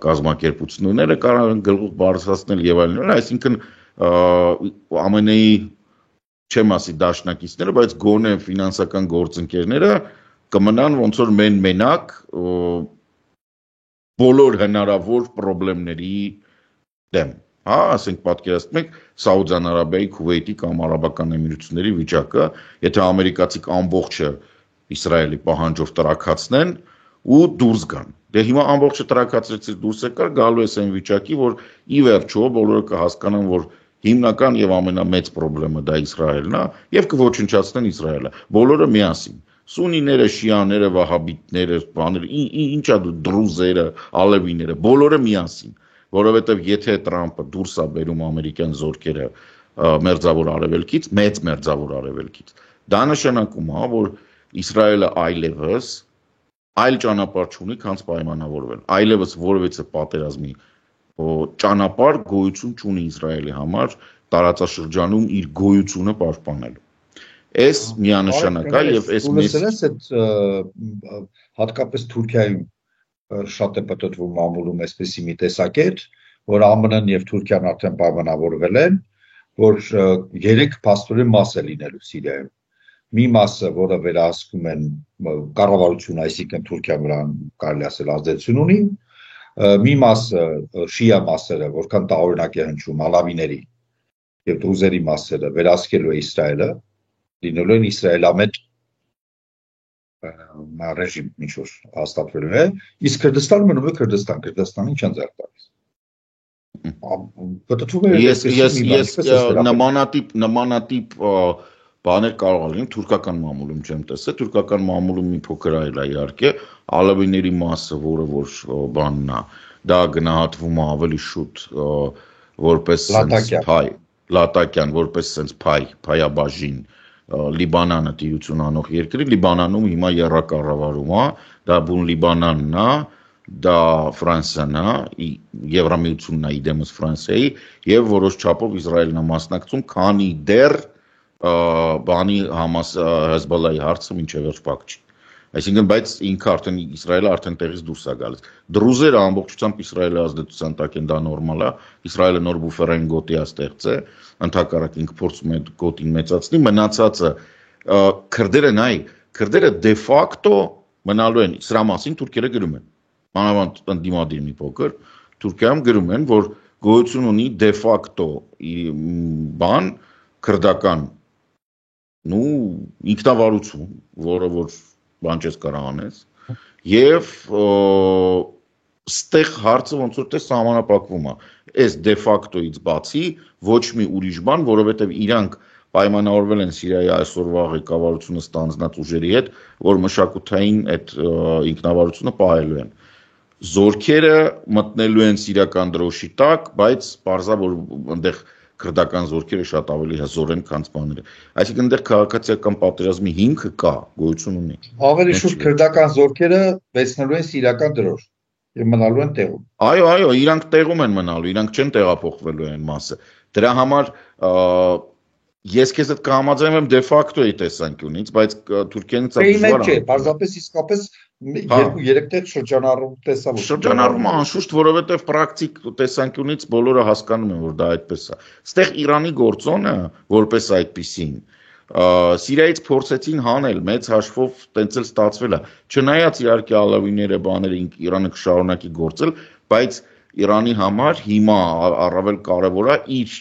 կազմակերպությունները կարող գլուխ բարձրացնել եւ այլն, այսինքն ԱՄՆ-ի չեմ ասի դաշնակիցները, բայց գոնե ֆինանսական գործընկերները կմնան ոնց որ մենակ բոլոր հնարավոր խնդիրների դեմ։ Հա, ասենք պատկերացնում եք Սաուդյան Արաբիայի, Քուվեյթի կամ Արաբական Էմիրությունների վիճակը, եթե ամերիկացիք ամբողջը Իսրայելի պահանջով տրաքացնեն ու դուրս գան։ Դե հիմա ամբողջը տրաքացրեցից դուրս եկար, գալու ես այն վիճակի, որ ի վերջո բոլորը կհասկանան, որ հիմնական եւ ամենամեծ խնդրեմը դա Իսրայելն է եւ կոչնչացնեն Իսրայելը։ Բոլորը միասին։ Սունիները, շիաները, վահաբիտները, բաները, ինչա դրուզերը, ալևիները, բոլորը միասին, որովհետեւ եթե Տրամպը դուրս է բերում ամերիկյան զորքերը մերձավոր արևելքից, մեծ մերձավոր արևելքից, դա նշանակում է, որ Իսրայելը այլևս այլ ճանապարհ չունի, քան պայմանավորվել։ Այլևս որևէ պատերազմի ճանապարհ գոյություն չունի Իսրայելի համար տարածաշրջանում իր գոյությունը պաշտպանելու։ Այս միանշանակ է եւ այս մեծ հատկապես Թուրքիայում շատ է պատտվում մամուլում այսպեսի մի տեսակետ, որ ԱՄՆ-ն եւ Թուրքիան արդեն պայմանավորվել են, որ 3 փաստորեն մաս է լինելու Սիրիայում։ Մի մասը, որը վերահսկում են կառավարությունը, այսինքն Թուրքիան վրա կարելի ասել ազդեցություն ունի, մի մասը շիա մասերը, որքան տարօրինակ է հնչում ալավիների եւ դրուզերի մասերը վերահսկելու է Իսրայելը, լինելու են իսրայելամետ ռեժիմ ինչ որ հաստատվելու է, իսկ Քրդստանը մնում է Քրդստանին չեն ձեռք տալիս։ Ես նմանատիպ բաներ կարող լինեն թուրքական մամուլում չեմ տեսել, թուրքական մամուլում մի փոքր այլ է իհարկե, ալավիների մասը, որը որ բանն է, դա գնահատվում է ավելի շուտ որպես լատակյան, որպես sense փայաբաժին Լիբանանը տիրություն անող երկրի, Լիբանանում հիմա եռակառավարում է, դա բուն Լիբանանն է, դա Ֆրանսիան է, Եվրամիությունն է իդեմս Ֆրանսիայի եւ որոշ չափով Իսրայելն է մասնակցում, քանի դեռ բանի Համաս Հեզբոլլայի հարցը մինչև վերջ փակ չի։ Այսինքն բայց ինքը արդեն Իսրայելը արդեն տեղից դուրս է գալիս։ Դրուզերը ամբողջությամբ Իսրայելի ազդեցության տակ են, դա նորմալ է։ Իսրայելը նոր բուֆերային գոտի է ստեղծել, ընդհակառակ ինքը փորձում է գոտին մեծացնել, մնացածը քրդերը նայ, քրդերը դե ֆակտո մնալու են, սրա մասին թուրքերը գրում են։ Մանավանդ ընդդիմադիր մի փոքր Թուրքիայում գրում են, որ գոյություն ունի դե ֆակտո բան քրդական ինքնավարություն, որը որ բան չես կարող անես, եւ ստեղ հարցը ոնց որ թե սահմանափակվում է։ Այս դե ֆակտոից բացի ոչ մի ուրիշ բան, որովհետեւ իրանք պայմանավորվել են Սիրիայի այսօրվա ղեկավարությունը ստանձնած ուժերի հետ, որ մշակութային այդ ինքնավարությունը պահելու են։ Զորքերը մտնելու են սիրիական դրոշի տակ, բայց պարզա որ այնտեղ քրդական զորքերը շատ ավելի հզոր են, քան սպաները։ Այսինքն այնտեղ քաղաքացիական պատերազմի հիմքը կա, գոյություն ունի։ Ավելի շուտ քրդական զորքերը վերցնելու են սիրիական դրոշ եւ մնալու են տեղում։ Այո, իրանք տեղում են մնալու, իրանք չեն տեղափոխվելու այն մասը։ Դրա համար ես քեզ հետ կհամաձայնեմ դե ֆակտոյի տեսանկյունից, բայց Թուրքիայից դժվար է։ Չէ, պարզապես իսկապես 2-3 տեղ շրջանառում տեսա։ Շրջանառումը անշուշտ, որովհետև պրակտիկ տեսանկյունից բոլորը հասկանում են, որ դա այդպես է։ Ստեղ Իրանի գործոնը որպես այդպիսին Սիրիայից փորձեցին հանել մեծ հաշվով տենց էլ ստացվել է։ Չնայած իհարկե ալավիները բաները Իրանը կշարունակի գործել, բայց Իրանի համար հիմա առավել կարևոր է իր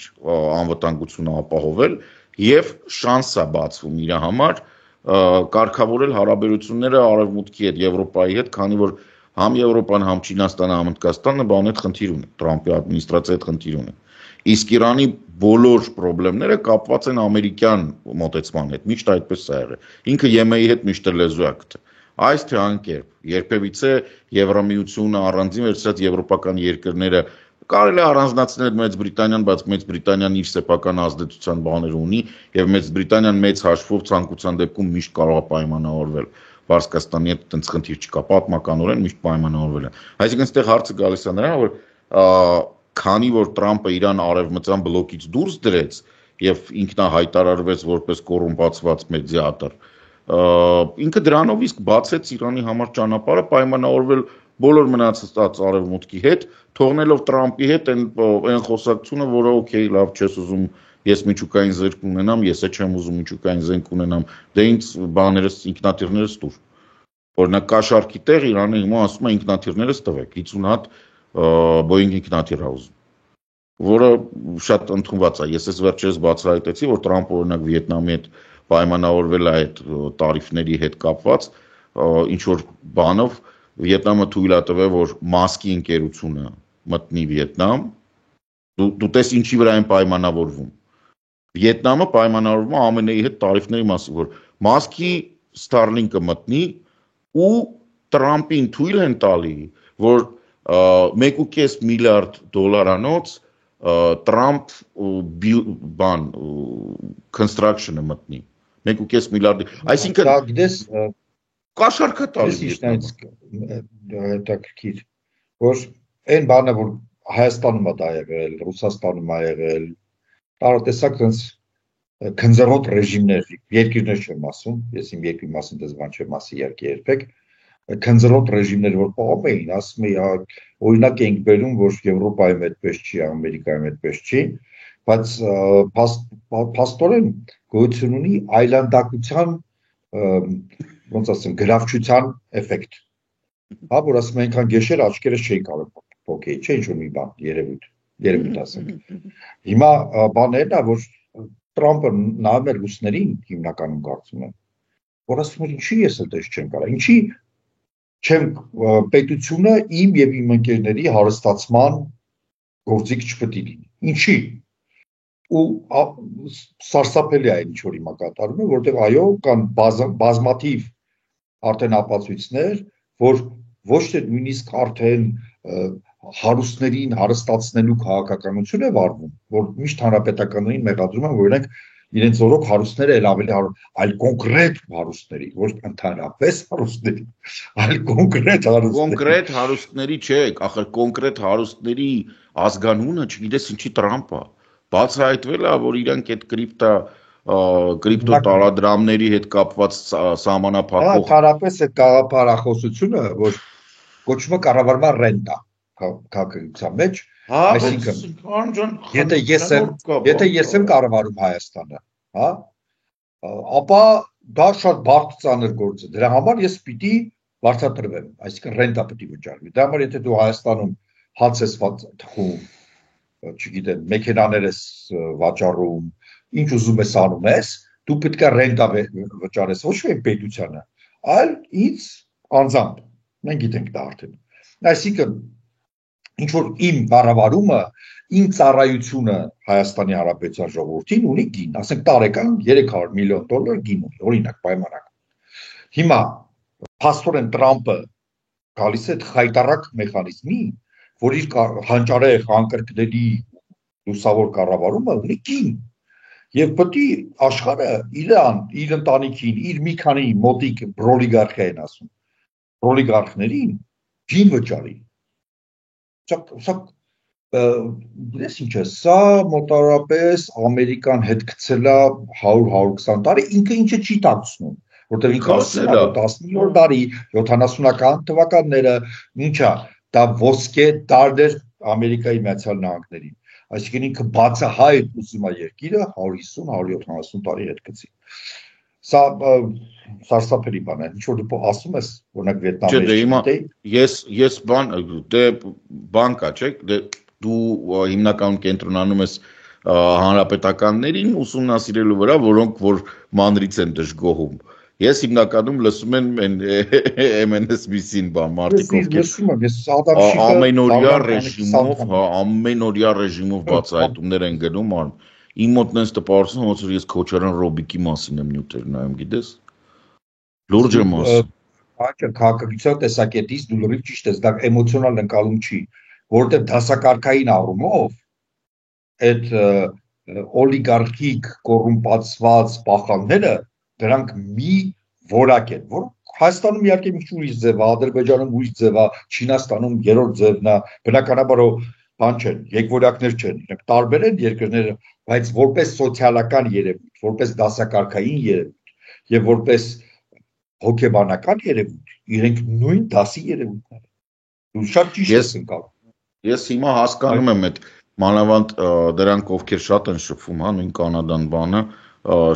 անվտանգությունը ապահովել եւ շանս է բացվում իր համար կարգավորել հարաբերությունները Արևմուտքի հետ, Եվրոպայի հետ, քանի որ համ Եվրոպան, համ Չինաստանը, համ Հնդկաստանը բան հետ խնդիր ունի, Տրամպի ադմինիստրացիայի հետ խնդիր ունի։ Իսկ Իրանի բոլոր խնդիրները կապված են ամերիկյան մոտեցման հետ, միշտ այդպես է եղել։ Ինքը ԵՄ-ի հետ միշտ լեզու է գտել։ Այս թե անկերպ, երբևիցե Եվրամիությունը առանձին վերցրած եվրոպական երկրները կարելի է առանձնացնել Մեծ Բրիտանիան, բայց Մեծ Բրիտանիան իր սեփական ազդեցության բաներ ունի եւ Մեծ Բրիտանիան մեծ հաշվով ցանկության դեպքում միշտ կարող է պայմանավորվել։ Պարսկաստանի հետ այդպես խնդիր չկա, պատմականորեն միշտ պայմանավորվել է։ Այսինքն այստեղ հարցը գալիս է նրան, որ քանի որ Տրամպը Իրան արևմտյան բլոկից դուրս դրեց եւ ինքնահայտարարվեց որպես կոռումպացված մեդիատոր, ինքը դրանով իսկ բացեց Իրանի համար ճանապարհը պայմանավորվել բոլոր մնացած արևմուտքի հետ, թողնելով Տրամպի հետ այն խոսակցությունը, որը օքեյ, լավ, չես ուզում ես միջուկային զենք ունենամ, ես չեմ ուզում միջուկային զենք ունենամ, դե ինձ բաներս ինքնաթիռներս տուր։ Օրինակ կա շարքի տեղ Իրանը հիմա ասում է ինքնաթիռներս տվեք, 50 հատ Boeing ինքնաթիռ ա ուզում, որը շատ ընդունված է։ Ես ես վերջերս բացահայտեցի, որ Տրամպը օրինակ Վիետնամի հետ պայմանավորվել է այդ տարիֆների հետ կապված, ինչ որ բանով Վիետնամը թույլ է տվել, որ Մասկի ընկերությունը մտնի Վիետնամ, դու տես ինչի վրա են պայմանավորվում։ Վիետնամը պայմանավորվում է ԱՄՆ-ի հետ տարիֆների մասին, որ Մասկի Starlink-ը մտնի ու Տրամպին թույլ են տալի, որ $1.5 միլիարդ դոլարանոց Տրամպ բան construction-ը մտնի 1.5 միլիարդի, այսինքն գիտես կա շարքը տալի հետաքրքիր, որ այն բանը, որ Հայաստանում է դա եղել, Ռուսաստանում է եղել, տարատեսակ այնց քնձռոտ ռեժիմներ, երկիրներ չեմ ասում, ես իմ երկրի մասին դες բան չեմ ասի երբեք, քնձռոտ ռեժիմներ, որ պահում էին, ասում էի, օրինակ էինք բերում, որ Եվրոպայում այդպես չի, Ամերիկայում այդպես չի, բայց փաստորեն գոյություն ունի այլանդակության, ոնց ասեմ, գրավչության էֆեկտ։ Հա, որ ասում են, այնքան գեշեր աչքերս չէի կարող փոքեի, չէ, ինչ որ մի բան, երևույթ ասենք։ Հիմա բաներն է, որ Տրամպը նայում է ռուսներին հիմնականում կարծում եմ, որ ասում է, ինչի ես էլ դες չեմ կարող, ինչի չեմ պետությունը իմ եւ իմ ընկերների հարստացման գործիք չպետք է լինի։ Ինչի։ Ու սարսափելի է ինչ որ հիմա կատարում է, որտեղ այո, կան բազմաթիվ արդեն ապացույցներ, որ ոչ թե նույնիսկ արդեն հարուստներին հարստացնելու քաղաքականություն է վարվում, որ միշտ հանրապետականներին մեղադրում են, որ իրենք իրենց օրոք հարուստները էլ ավելի այլ կոնկրետ հարուստների, ոչ ընդհանրապես հարուստների, այլ կոնկրետ հարուստների չէ, ախր կոնկրետ հարուստների ազգանունը չգիտես ինչի Տրամպ է, բացահայտվել է, որ իրանք այդ կրիպտո տարադրամների հետ կապված սահմանափակող ընդհանրապես այդ գաղափարախոսությունը, որ կոչվում է կառավարման ռենտա քաղաքական մեջ, այսինքն եթե ես եմ կառավարում Հայաստանը, հա, ապա դա շատ բարդ ծանր գործ է։ Դրա համար ես պիտի վարձատրվեմ, այսինքն ռենտա պիտի վճարվի։ Դա համար եթե դու Հայաստանում հաց ես թխում, չգիտեմ, մեքենաներ ես վաճառում, ինչ ուզում ես անում ես, դու պետք է ռենտա վճարես ոչ միայն պետությանը, այլ ինձ անձամբ։ Մենք գիտենք դա արդեն։ Այսինքն ինչ որ իմ կառավարումը, իմ ծառայությունը Հայաստանի Հանրապետության ժողովրդին ունի գին, ասենք տարեկան $300 միլիոն գին ունի, օրինակ պայմանակ։ Հիմա փաստորեն Տրամպը գալիս է այդ խայտառակ մեխանիզմի, որ իր հանճարեղ անկրկնելի լուսավոր կառավարումը ունի գին։ Եվ պետք է աշխարհը իր ընտանիքին, իր մի քանի մոտիկ օլիգարխիա են ասում, օլիգարխներին գին վճարի։ Գիտես ինչ է, սա մոտավորապես Ամերիկան հետ գցել է 100-120 տարի, ինքը ինչը չի տակցնում, որտեղ ինքը 19-րդ դարի 70-ական թվականները, ինչա, դա ոսկե դարեր Ամերիկայի Միացյալ Նահանգներին, այսինքն ինքը բացահայտ ուզում է երկիրը 150-170 տարի հետ գցի։ Սա սարսափելի բան է, ինչ որ դու ասում ես, օրինակ Վիետնամի ես բան կա, չէ՞, դու հիմնականում կենտրոնանում ես հանրապետականներին ուսումնասիրելու վրա, որոնք որ մանրից են դժգոհում։ Ես հիմնականում լսում եմ MSNBC-ին բան, մարդիկ ամենօրյա ռեժիմով բացահայտումներ են գնում, իմ մոտ նենց տպավորություն ոնց որ ես Քոչարյան Ռոբիկի մասին եմ նյութեր նայում, գիտես։ Լուրջ եմ ասում։ Քաղաքակրթության տեսակետից դու լրիվ ճիշտ ես, դա էմոցիոնալ ընկալում չի, որովհետև դասակարգային առումով այդ օլիգարխիկ կոռումպացված պախանները դրանք մի որակ են, որ Հայաստանում իհարկե մի ուրիշ ձև է, Ադրբեջանում ուրիշ ձև է, Չինաստանում երրորդ ձևն է, բնականաբար բան չեն, երկվորյակներ չեն, իրենք տարբեր են երկրները, բայց որպես սոցիալական երևույթ, որպես դասակարգային երևույթ եւ որպես հոգեբանական երևույթ, իրենք նույն դասի երևույթներ են։ Դու շատ ճիշտ ես ընկալում։ Ես հիմա հասկանում եմ այդ մանավանդ դրանք ովքեր շատ են շփվում, հա, նույն կանադան բանը,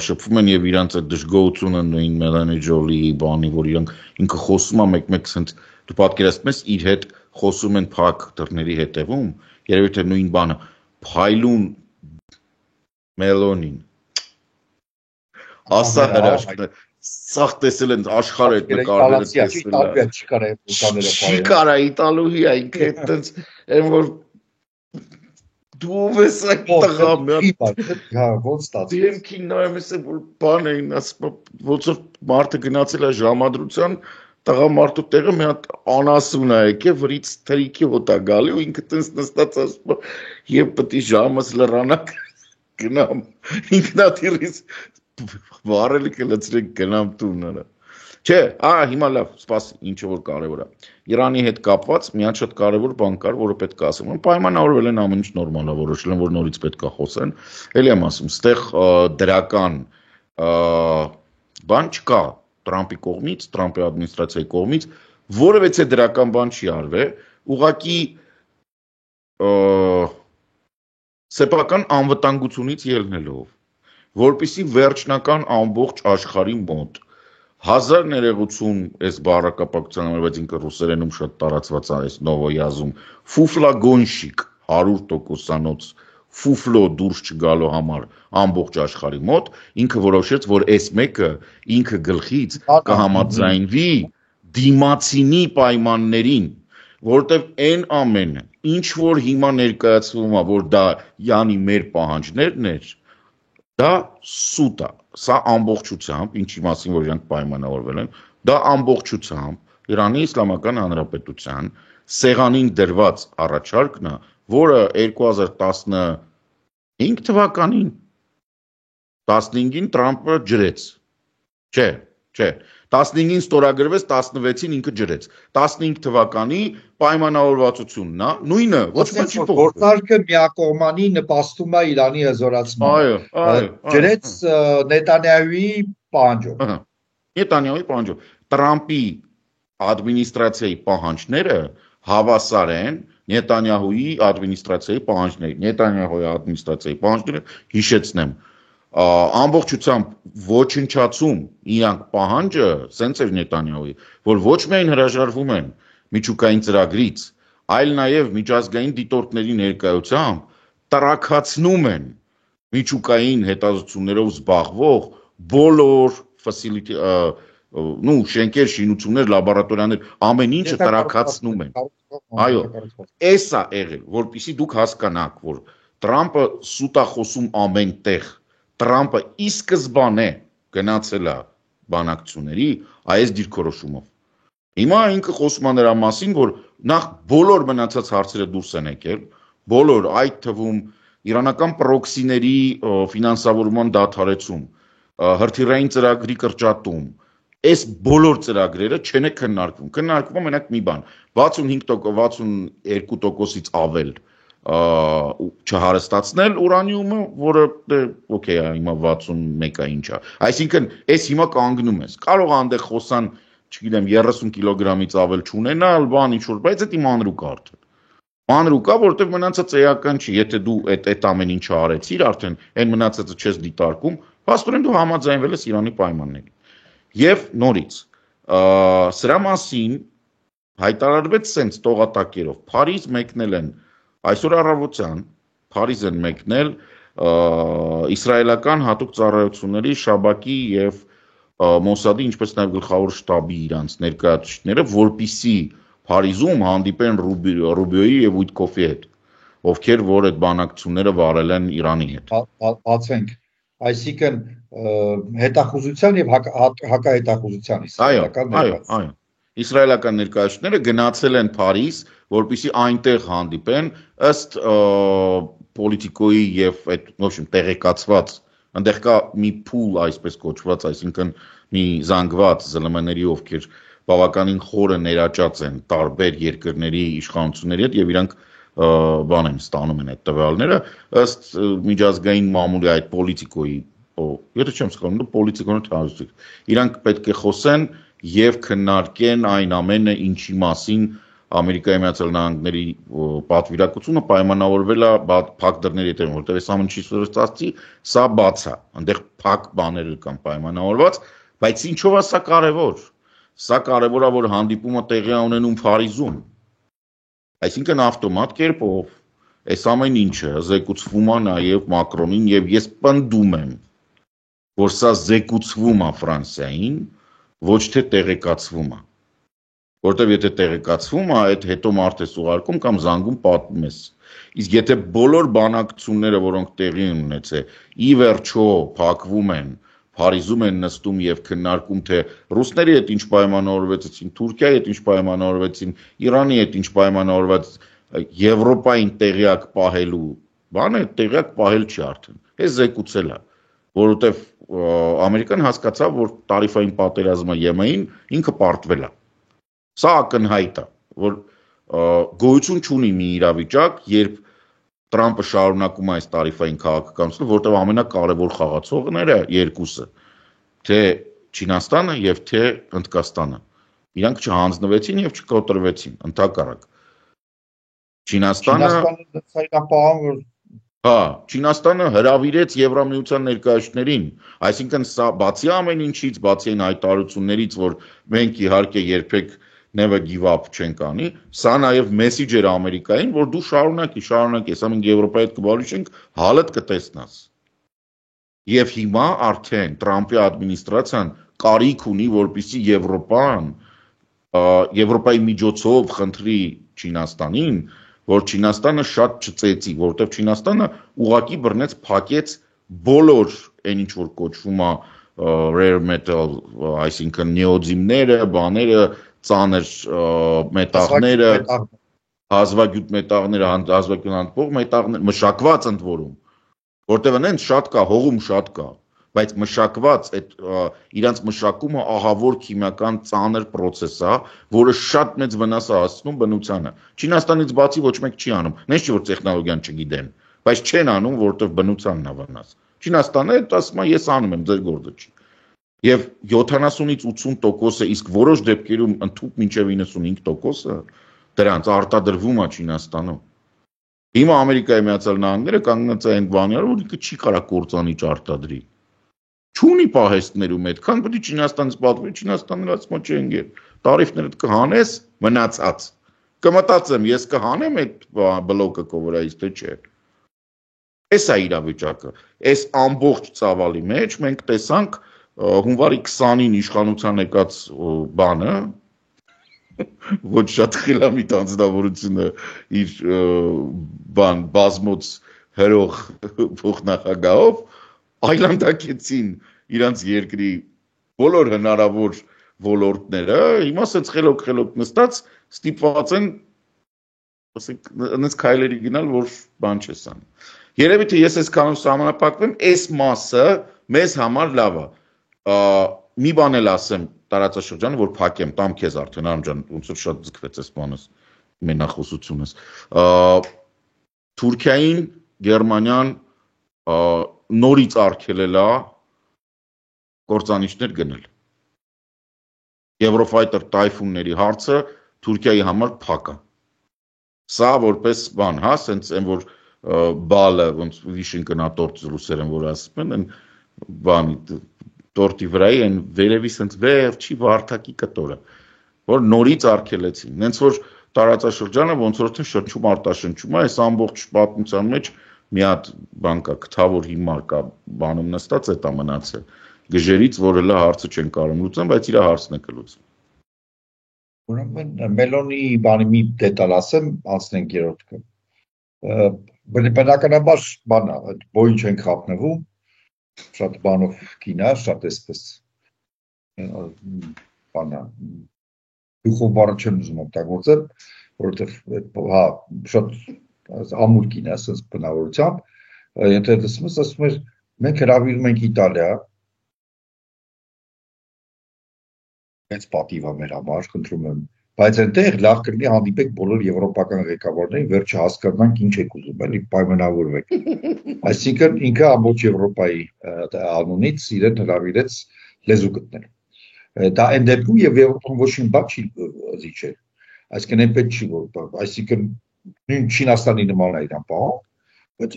շփվում են եւ իրանց այդ դժգոհությունը նույն Մելանի Ջոլիի բանի, որ իրանք ինքը խոսում է մեկ-մեկ sense դու պատկերացնում ես իր հետ խոսում են փակ դռների հետևում, երևի թե նույն բանը փայլուն Մելոնին ասա հրաշքն սաղ տեսել են աշխարհը այդ նկարները տեսել չի կարա իտալուհի է ինքը այդտենց այն որ դու ես այդ տղամ հա ոնց ստացի դեմքին նայում ես որ բան էին ասում ոնց որ մարդը գնացել է ժամադրության տղամարդու տեղը մի հատ անասուն է եկել վրից թրիքի հոտ է գալի ու ինքը տենց նստած ասում եւ պետք է ժամս լրանակ գնամ ինքնաթիռից վարելիքը լցրեք գնամ տունը չէ հիմա լավ սպասի ինչը որ կարևոր է Իրանի հետ կապված միան շատ կարևոր բան կար որը պետք է ասեմ պայմանավորվել են ամեն ինչ նորմալ է որոշել են որ նորից պետք է խոսեն էլի եմ ասում ստեղ դրական բան չկա Տրամպի կողմից Տրամպի ադմինիստրացիայի կողմից որևէ դրական բան չի արվել ուղղակի սեփական անվտանգությունից ելնելով որպեսզի վերջնական ամբողջ աշխարհի մոտ 1000 ներողություն այս բառակապակցության համար բայց ինքը ռուսերենում շատ տարածված է այս նովոյազում ֆուֆլագոնշիկ 100%-անոց ֆուֆլո դուրս չգալու համար ամբողջ աշխարհի մոտ ինքը որոշեց որ այս մեկը ինքը գլխից կհամաձայնվի դիմացինի պայմաններին որտեվ այն ամենը ինչ որ հիմա ներկայացվում է որ դա յանի մեր պահանջներն էր դա սուտ է սա ամբողջությամբ ինչի մասին որ իրանք պայմանավորվել են դա ամբողջությամբ Իրանի Իսլամական Հանրապետության սեղանին դրված առաջարկն է որը 2015 թվականին 15-ին Տրամպը ջրեց չէ 15-ին ստորագրվեց 16-ին ինքը ջրեց 15 թվականի պայմանավորվածությունն է նույնը ոչ մի չի փոխվել գործարքը միակողմանի նպաստում է Իրանի հզորացմանը ջրեց Նետանյահուի պահանջով Տրամպի ադմինիստրացիայի պահանջները հավասար են Նետանյահուի ադմինիստրացիայի պահանջներին Նետանյահուի ադմինիստրացիայի պահանջները հիշեցնեմ ամբողջությամբ ոչնչացում իրանք պահանջը սենց էր Նետանյահուի որ ոչ միայն հրաժարվում են միջուկային ծրագրից այլ նաև միջազգային դիտորդների ներկայությամբ տրաքացնում են միջուկային հետազոտություններով զբաղվող բոլոր facility շենքեր, շինություններ, լաբորատորիաներ ամեն ինչը տրաքացնում են այո էսա եղել որպեսզի դուք հասկանաք որ Տրամպը սուտ է խոսում ամեն տեղ Տրամպը ի սկզբանե գնացել է բանակցությունների այս դիրքորոշումով հիմա ինքը խոսում է նրա մասին որ նախ բոլոր մնացած հարցերը դուրս են եկել բոլոր այդ թվում իրանական պրոքսիների ֆինանսավորման դադարեցում հրթիռային ծրագրի կրճատում այս բոլոր ծրագրերը չեն քննարկվում է մենակ մի բան 65%-62%-ից ավել չհարստացնել ուրանիումը, որը օքեյ է, հիմա 61-ը ինչ է։ Այսինքն, այս հիմա կանգնում ես։ Կարող է այնտեղ խոսան, չգիտեմ, 30 կիլոգրամից ավել չունենալ, բան ինչ որ, բայց դա մանրուկ արդեն։ Մանրուկ է, որովհետև մնացած էական չի, եթե դու այդ ամեն ինչը արեցիր, արդեն այն մնացածը չես դիտարկում, փաստորեն դու համաձայնվել ես Իրանի պայմաններին։ Եվ նորից, սրա մասին հայտարարվեց սենց տողատակերով, Փարիզ մեկնել են այսօր առավոտյան Փարիզ են մեկնել իսրայելական հատուկ ծառայությունների Շաբակի եւ Մոսադի, ինչպես նաեւ գլխավոր շտաբի իրանց ներկայացուցիչները, որպիսի Փարիզում հանդիպեն Ռուբիոյի եւ Ուիտկոֆի հետ, ովքեր որ այդ բանակցությունները վարել են Իրանի հետ։ Բացենք, այսինքն հետախուզության եւ հակահետախուզության իսրայելական ներկայացուցիչները։ Այո, իսրայելական ներկայացուցիչները գնացել են Փարիզ, որպեսզի այնտեղ հանդիպեն ըստ պոլիտիկոյի եւ այդ նոշում տեղեկացված այնտեղ կա մի փուլ այսպես կոչված, այսինքն մի զանգված ԶԼՄ-ների, ովքեր բավականին խորը ներաճած են տարբեր երկրների իշխանությունների հետ եւ իրանք բան են ստանում են այդ տվյալները ըստ միջազգային մամուլի այդ պոլիտիկոյի եթե չեմ սխալվում պոլիտիկոն իրանք պետք է խոսեն եւ քննարկեն այն ամենը ինչի մասին Ամերիկայի Միացյալ Նահանգների պատվիրակությունը պայմանավորվել է փակ դռների հետ, որտեղ այս ամեն ինչի սուրճացի, սա բաց է, այնտեղ փակ բաներ կան պայմանավորված, բայց ինչով է սա կարևոր։ Սա կարևոր է, որ հանդիպումը տեղի ունենում Փարիզում։ Այսինքն ավտոմատ կերպով այս ամեն ինչը զեկուցվում է նաև Մակրոնին եւ ես պնդում եմ, որ սա զեկուցվում է Ֆրանսիային, ոչ թե տեղեկացվում է։ Որտեւ եթե տեղեկացվում է, այդ հետո մարդ ես ուղարկում կամ զանգում պատմում ես։ Իսկ եթե բոլոր բանակցությունները, որոնք տեղի են ունեցել, ի վերջո փակվում են, Փարիզում են նստում եւ քննարկում, թե ռուսների հետ ինչ պայմանավորվեցին, Թուրքիայի հետ ինչ պայմանավորվեցին, Իրանի հետ ինչ պայմանավորված, Եվրոպային տեղյակ պահելու բանը, տեղյակ պահել չի արդեն։ Այս զեկուցել է, որովհետեւ Ամերիկան հասկացավ, որ տարիֆային պատերազմը ԵՄ-ին ինքը պարտվել է։ Սա ակնհայտ է, որ գոյություն չունի մի իրավիճակ, երբ Տրամպը շարունակում է այս տարիֆային քաղաքականությունը, որտեղ ամենակարևոր խաղացողները երկուսը, թե Չինաստանը եւ թե Հնդկաստանը, իրանք չհանձնվեցին եւ չկոտրվեցին, ընդհակառակ։ Չինաստանը հրավիրեց Եվրամիության ներկայացուցիչներին, այսինքն սա բացի ամեն ինչից, բացի այն հայտարարություններից, որ մենք իհարկե երբեք never give up չենք անի, սա նաև մեսիջ էր Ամերիկային, որ դու շարունակի, հեսա մենք Եվրոպայի հետ կբարի չենք, հալդ կտեսնաս։ Եվ հիմա արդեն Տրամպի ադմինիստրացիան կարիք ունի, որպեսզի Եվրոպայի միջոցով խնդրի Չինաստանին, որ Չինաստանը շատ չծեծի, որովհետև Չինաստանը ուղղակի բռնեց փակեց բոլոր այն ինչ որ կոչվում է rare metal, այսինքն նեոդիմները, բաները, ծանր մետաղները, հազվագյուտ մետաղները, հազվագյուտ անփող մետաղներ, մշակված ընդ որում, որտեղ այնց շատ կա, հողում շատ կա, բայց մշակված այդ իրանց մշակումը ահավոր քիմիական ծանր process է, որը շատ մեծ վնաս է հասցնում բնությանը։ Չինաստանից բացի ոչ մեկ չի անում, նենց չի որ տեխնոլոգիան չգիտեն, բայց չեն անում, որտեղ բնությանն է վնաս։ Չինաստանը ասում է ես անում եմ, ձեր գործը չի։ Եվ 70-ից 80%-ը, իսկ որոշ դեպքերում ընդհանուր մինչև 95%-ը դրանց արտադրվում է Չինաստանում։ Հիմա Ամերիկայի Միացյալ Նահանգները կանգնած է այն բանի վրա, որ ինքը չի կարող կործանիչ արտադրի։ Չունի պահեստներում այդքան, պետք է Չինաստանից պատվի, Չինաստանն ասում է չենք, տարիֆներդ կհանես, մնացած։ Կմտածեմ, ես կհանեմ այդ բլոկը քո վրայից, թե չէ։ Էս է իրավիճակը։ Այս ամբողջ ծավալի մեջ մենք տեսանք հունվարի 20-ին իշխանության եկած բանը, ոչ շատ խելամիտ անձնավորությունը իր բազմոց հրող փոխնախագահով այլանդակեցին իրանց երկրի բոլոր հնարավոր ոլորտները, հիմա ասած խելոք նստած ստիպված են ասենք այնպես քայլերի գնալ, որ բան չես անում։ Երևի թե ես այսքանով սահմանափակվեմ, այս մասը մեզ համար լավ է։ Մի բան էլ ասեմ տարածաշրջանը, որ փակեմ, տամ քեզ արդեն Արամ ջան, ոնց որ շատ ձգվեց այս բանս, մենախոսությունս։ Թուրքիային, Գերմանիան նորից արգելել է կործանիչներ գնել։ Eurofighter Typhoon-ների հարցը Թուրքիայի համար փակ է։ Սա որպես բան, հա, սենց այն որ բալը, ոնց վիշին կնատորտ ռուսերեն որ ասում են, բան տորտի վրայի են վերևի սենց վերջի վարդակի կտորը, որ նորից արգելեցին։ Նենց որ տարածաշրջանը ոնց որ թե շնչում արտաշնչում է, այս ամբողջ պատմության մեջ մի հատ բան կա, քթավոր հիմար կա, բանում նստած է դա մնացել։ Գժերից, որ հələ հարցը չեն կարող լուծեն, բայց իր հարցն է կլուծվի։ Ուրեմն Մելոնի բանի մի դետալ ասեմ, անցնենք երրորդը։ Բնականաբար բանա, այդ բոյին չեն խափնվում, շատ բանով կինա, շատ էսպես բանա, դուխով բառը չեմ ուզում օգտագործել, որովհետև հա շատ ամուր կինա, ասես բնավորությամբ, եթե տեսնում ես, ասում էր, մենք հրավիրում ենք Իտալիա, հենց պատիվ է մեր համար, խնդրում եմ, բայց այնտեղ լավ կլինի հանդիպեք բոլոր եվրոպական ղեկավարներին, վերջը հասկանանք ինչ եք ուզում, էլի պայմանավորվեք։ Այսինքն ինքը ամբողջ Եվրոպայի անունից իրեն հրավիրեց լեզու գտնել։ Դա այն դեպքում եւ Եվրոպան ոչ մի բան չի զիջել։ Այսինքն այնպես չի որ, այսինքն նույն Չինաստանի նման է իրան պահ, բայց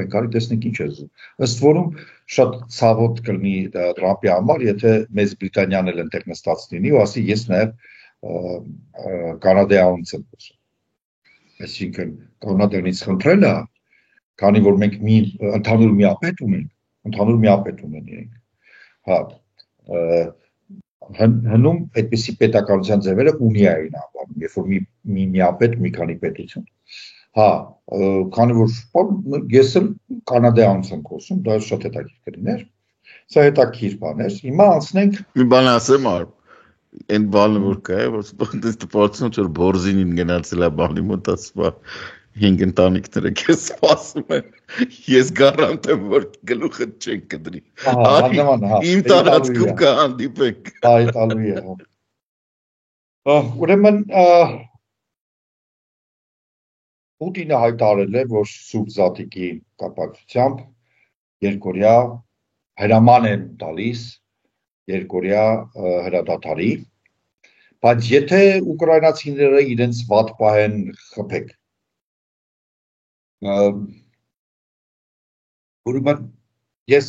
մենք արի տեսնենք ինչ է զում։ Ըստ որում շատ ցավոտ կլինի Տրամպի համար, եթե մեծ Բրիտանիան էլ ընտեղ նստած լինի ու ասի ես նաև կանադայից եմ խոսում։ Այսինքն կանադայից խնդրելը, քանի որ մենք մի ընդհանուր միապետ ունենք, հա, հնում այդպիսի պետականության ձևերը ունիային անվանում, երբ որ մի միապետ, մի քանի պետություն։ Հա, քանի որ ես էլ կանադայից եմ խոսում, դա շատ հետաքրքիր կլիներ։ Սա հետաքրքիր բան էր։ Հիմա անցնենք մի բան ասեմ, այն բանը որ կա, որ դպրոցն որ բորզինին գնացել է բանի մոտ ասવા 5 ընտանիքները քեզ սպասում են։ Ես գարանտ եմ որ գլուխը չեն կդրի։ Իմ տարածքում կհանդիպենք։ Այդ ալու է։ Ուրեմն Պուտինը հայտարարել է, որ Սուրբ Զատիկի կապակցությամբ երկօրյա հրաման են տալիս երկօրյա հրադադարի, բայց եթե ուկրաինացիները իրենց վատ պահեն խփեք։ Ուրեմն ես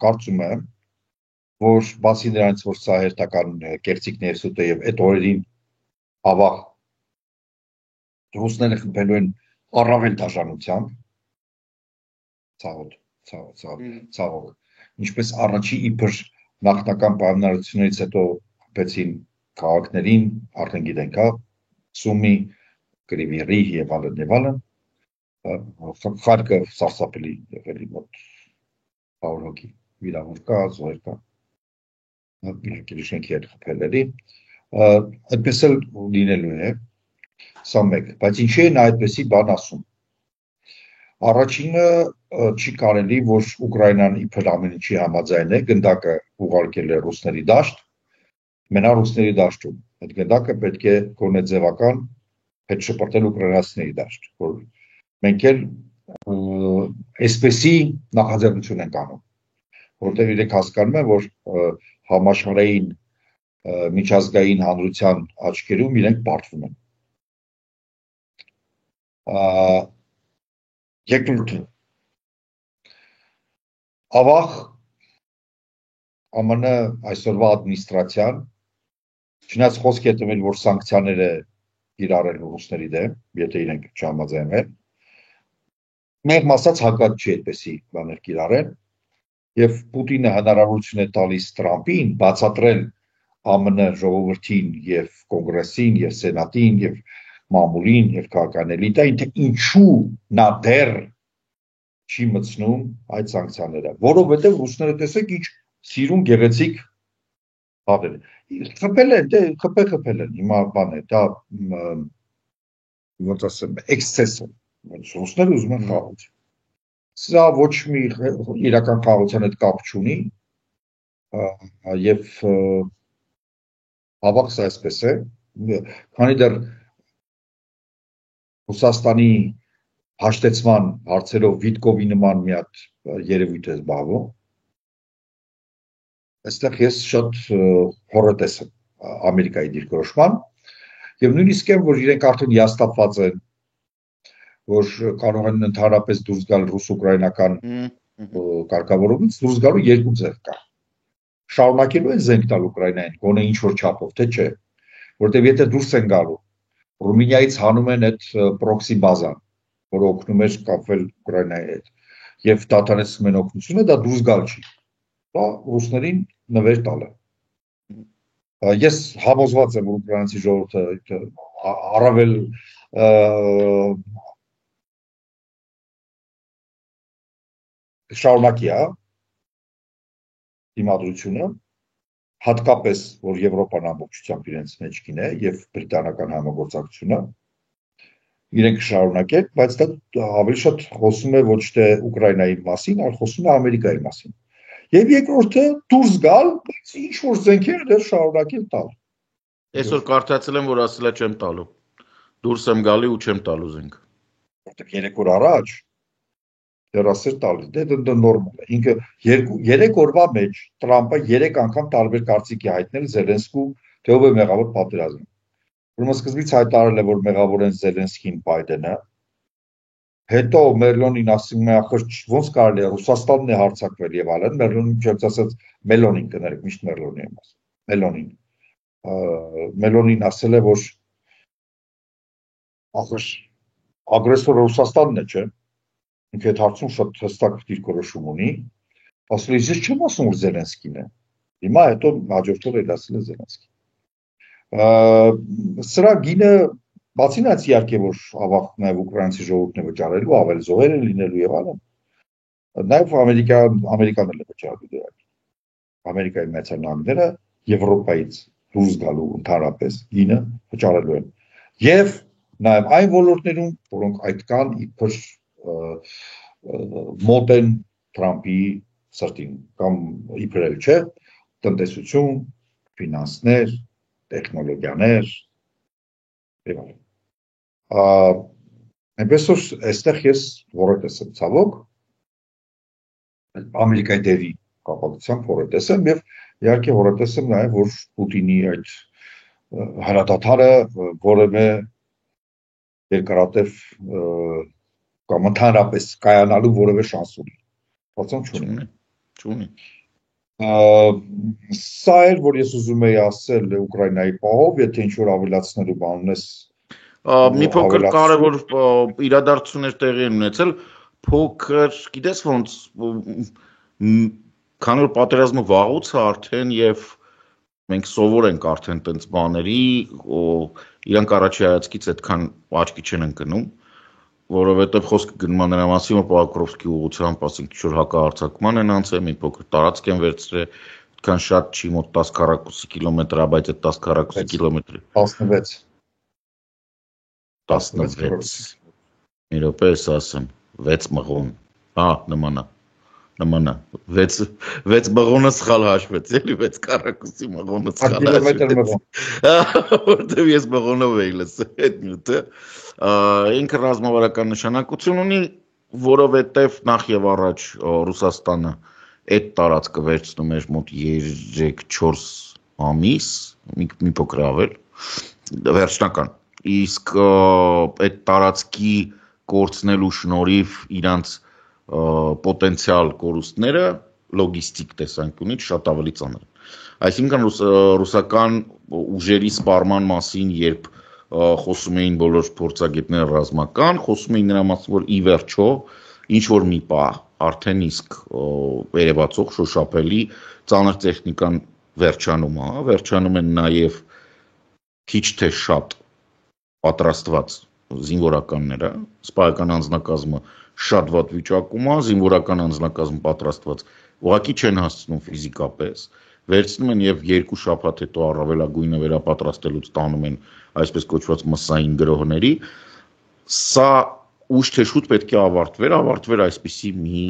կարծում եմ, որ բացի նրանից, որ սա հերթական կեղծիք ներսուտ է եւ այդ օրերին ավաղ ռուսները խփելու են առավել դաշնությամբ, ցավոք, ինչպես առաջի իբր նախնական պայմանավորություններից հետո խփեցին քաղաքներին, արդեն գիտենք, հա, Սումի, Կրիվի եւ այլն, Խարկով սարսափելի եղել մոտ 100 հոգի վիրավոր կա, զոհեր կա, Կիրիշենքի հետ խփել էլի, այդպես էլ լինելու է, սա մեկ, բայց ինչի է նա այդպեսի բան ասում։ Առաջինը չի կարելի, որ Ուկրաինան իբր ամեն ինչի համաձայն է, գնդակը ուղարկել է ռուսների դաշտ, մենա ռուսների դաշտում, այդ գնդակը պետք է գոնե ձևական հետ շպրտել ուկրաինացիների դաշտ, որ մենք էլ այսպեսի նախաձեռնություն ենք անում, որտեղ իրենք հասկանում են, որ համաշխարհային միջազգային հանրության աչքերում իրենք բարդվում են։ Երկրորդը ավաղ ԱՄՆ այսօրվա ադմինիստրացիան չնայած խոսք է տվել, որ սանկցիաները կիրառել ռուսների դեմ, եթե իրենք չհամաձայնեն, մեղմ ասած հակված չի այդպեսի բաներ կիրառել, եւ Պուտինը հնարավորություն է տալիս Տրամպին բացատրել ԱՄՆ ժողովրդին եւ կոնգրեսին եւ սենատին եւ մամուլին եւ քաղաքական էլիտային, թե ինչու նա դեռ չի մտցնում այդ սանկցիաները, որովհետեւ ռուսները տեսեք ինչ սիրուն գեղեցիկ բաներ խփել են, դե խփել են, հիմա բան է, դա ոնց ասեմ, էքսցես է, ռուսները ուզում են խաղաղություն։ Սա ոչ մի իրական խաղաղության հետ կապ չունի, եւ ավաղ սա այսպես է, քանի դեռ Ռուսաստանի հաշտեցման հարցերով Վիտկովի նման մի հատ երևույթ է զբաղվում, այստեղ ես շատ հոռետես եմ Ամերիկայի դիրքորոշման եւ նույնիսկ եմ, որ իրենք արդեն հիասթափված են, որ կարող են ընդհանրապես դուրս գալ ռուս-ուկրաինական կարգավորումից, դուրս գալու երկու ձև կա։ Շարունակելու են զենք տալ Ուկրաինային, գոնե ինչ որ չափով, թե չէ, որտեղ եթե դուրս են գալու, Ռումինիայից հանում են այդ պրոքսի բազան, որը օգնում էր կապվել Ուկրաինայի հետ, եւ դադարեցնում են օգնությունը, դա դուրս գալ չի։ Դա ռուսներին նվեր տալ է։ Ես համոզված եմ, որ ուկրաինացի ժողովուրդը առավել շարունակի է դիմադրությունը, հատկապես որ Եվրոպան ամբողջությամբ իրենց մեջքին է եւ բրիտանական համագործակցությունը իրենք շարունակեն, բայց դա ավելի շատ խոսում է ոչ թե Ուկրաինայի մասին, այլ խոսում է Ամերիկայի մասին։ Եվ երկրորդը դուրս գալ, բայց ինչ որ զենքեր դեռ շարունակել տալ։ Այսօր կարդացել եմ, որ ասել է չեմ տալու։ Դուրս եմ գալի ու չեմ տալու զենք։ Որտեղ 3 օր առաջ դեռ ասել տալիս, դա նորմալ է։ Ինքը 3 օրվա մեջ Տրամպը 3 անգամ տարբեր կարծիքի հայտնել Զելենսկու թե ով է մեղավոր պատերազմում։ Ուրեմն սկզբից հայտարարել է, որ մեղավոր են Զելենսկին, Բայդենը։ Հետո Մելոնին ասում է, ախր ոնց կարելի է, Ռուսաստանն է հարձակվել եւ այլն, Մելոնին չես ասած Մելոնին կներեք, միշտ Մելոնի եմ ասում։ Մելոնին ասել է, որ ախր ագրեսորը Ռուսաստանն է, չէ՞։ Ինքը այդ հարցում շատ հստակ դիրքորոշում ունի։ Ասել է, ես չեմ ասում, որ Զելենսկին է։ Հիմա հետո հաջորդ օրը ասել է Զելենսկին։ Սրա գինը բացի նայած իհարկե որ ավաղ նաև ուկրաինացի ժողովուրդն է վճարելու, ավելի զոհեր են լինելու եւ այլն։ Նաև ամերիկան էլ է վճարելու դրանք։ Ամերիկայի Միացյալ Նահանգները Եվրոպայից դուրս գալու ընդհանրապես գինը վճարելու են։ Եվ նաև այն ոլորտներում, որոնք այդ կան իբր մոտ են Թրամփի սրտին կամ իբր էլ չէ, տնտեսություն, ֆինանսներ, տեխնոլոգիաներ եւ այլն։ Այնպես որ այստեղ ես որոտես եմ ցավոք Ամերիկայի դերի կապակցությամբ որոտես եմ եւ իհարկե որոտես եմ նաեւ որ Պուտինի այդ հրադադարը որևէ երկարատև կամ ընդհանրապես կայանալու որևէ շանս ունի։ Բացում չունի։ Սա էր, որ ես ուզում եի ասել Ուկրաինայի պահով, եթե ինչ-որ ավելացնելու բան ունես։ Մի փոքր կարևոր իրադարձություններ տեղի են ունեցել, փոքր, գիտես ոնց, քանի որ պատերազմը վաղուց է արդեն եւ մենք սովոր ենք արդեն տենց բաների, իրանք առաջի հայացքից այդքան աչքի չեն ընկնում, որովհետև խոսքը գնում է նրա մասին, որ Պոկրովսկի ուղղությամբ, ասենք, ինչ-որ հակահարձակման են անցել, մի փոքր տարածք են վերցրել, այդքան շատ չի, մոտ 10 քառակուսի կիլոմետր, բայց այդ 10 քառակուսի կիլոմետրի 16 մի րոպե ես ասեմ 6 մղոն, նմանա 6 մղոնը սխալ հաշվեց, էլի 6 քառակուսի մղոնը սխալ հաշվեց, որտև ես մղոնով էի լսել այդ նյութը, ինքը ռազմավարական նշանակություն ունի, որովհետև նախ եւ առաջ Ռուսաստանը այդ տարածքը վերցնում էր մոտ 3-4 ամիս, մի փոքր ավել, վերջնական, իսկ այդ տարածքի կորցնելու շնորհիվ իրանց պոտենցիալ կորուստները լոգիստիկ տեսանկյունից շատ ավելի ծանր են։ Այսինքն ռուսական ուժերի սպառման մասին, երբ խոսում էին բոլոր փորձագետները ռազմական, խոսում էին նրա մասին, որ ի վերջո ինչ որ մի պահ արդեն իսկ երևացող շոշափելի ծանր տեխնիկան վերջանում են նաև քիչ թե շատ պատրաստված զինվորականները, սպայական անձնակազմը շատ վատ վիճակում է, զինվորական անձնակազմը պատրաստված ուղղակի չեն հասցնում ֆիզիկապես, վերցնում են եւ 2 շաբաթ հետո առավելագույնը վերապատրաստելուց տանում են այսպես կոչված մսային գրոհների, սա ուշ թե շուտ պետք է ավարտվեր այսպիսի մի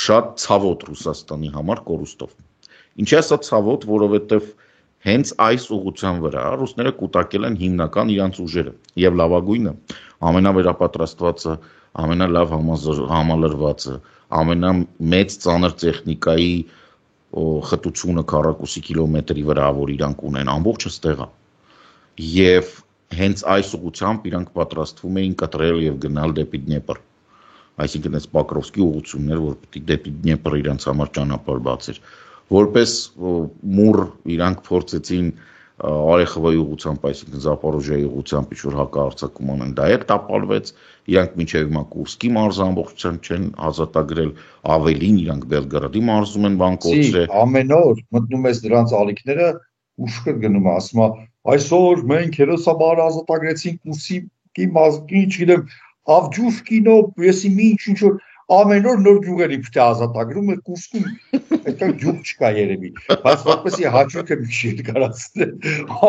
շատ ցավոտ Ռուսաստանի համար կորուստով։ Ինչի՞ է սա ցավոտ, որովհետեւ հենց այս ուղղության վրա ռուսները կուտակել են հիմնական իրանց ուժերը եւ լավագույնը, ամենավերապատրաստվածը, ամենալավ համալրվածը, ամենամեծ ծանր տեխնիկայի խտությունը քառակուսի կիլոմետրի վրա, որ իրանք ունեն, ամբողջը ստեղ է։ Եվ հենց այս ուղղությամբ իրանք պատրաստվում էին կտրել եւ գնալ դեպի Դնեպր։ Այսինքն այս Պոկրովսկի ուղղություններ, որ պետք է դեպի Դնեպր իրանց համար ճանապարհ բացեր։ Որպես մուր իրանք փորձեցին Արեխովայի ուղղությամբ, այսինքն Զապորոժիայի ուղղությամբ ինչ-որ հակահարձակում անեն, դա էլ տապալվեց, իրանք մինչև հիմա Կուրսկի մարզը ամբողջությամբ չեն ազատագրել, ավելին իրանք Բելգրադի մարզում են բան կորցրել։ Ամեն օր մտնում ես դրանց ալիքները, ուշքր գնում է, ասում է, այսօր մենք հերոսաբար ազատագրեցինք Կուրսկի մարզը, չգիտեմ, Ավջուշկինո, եսի ինչ որ ամեն օր նոր գյուղերի պետք է ազատագրում է Կուրսկում, այդքան գյուղ չկա երևի, բայց որպեսզի հաճույքը մի քիչ երկարացնել,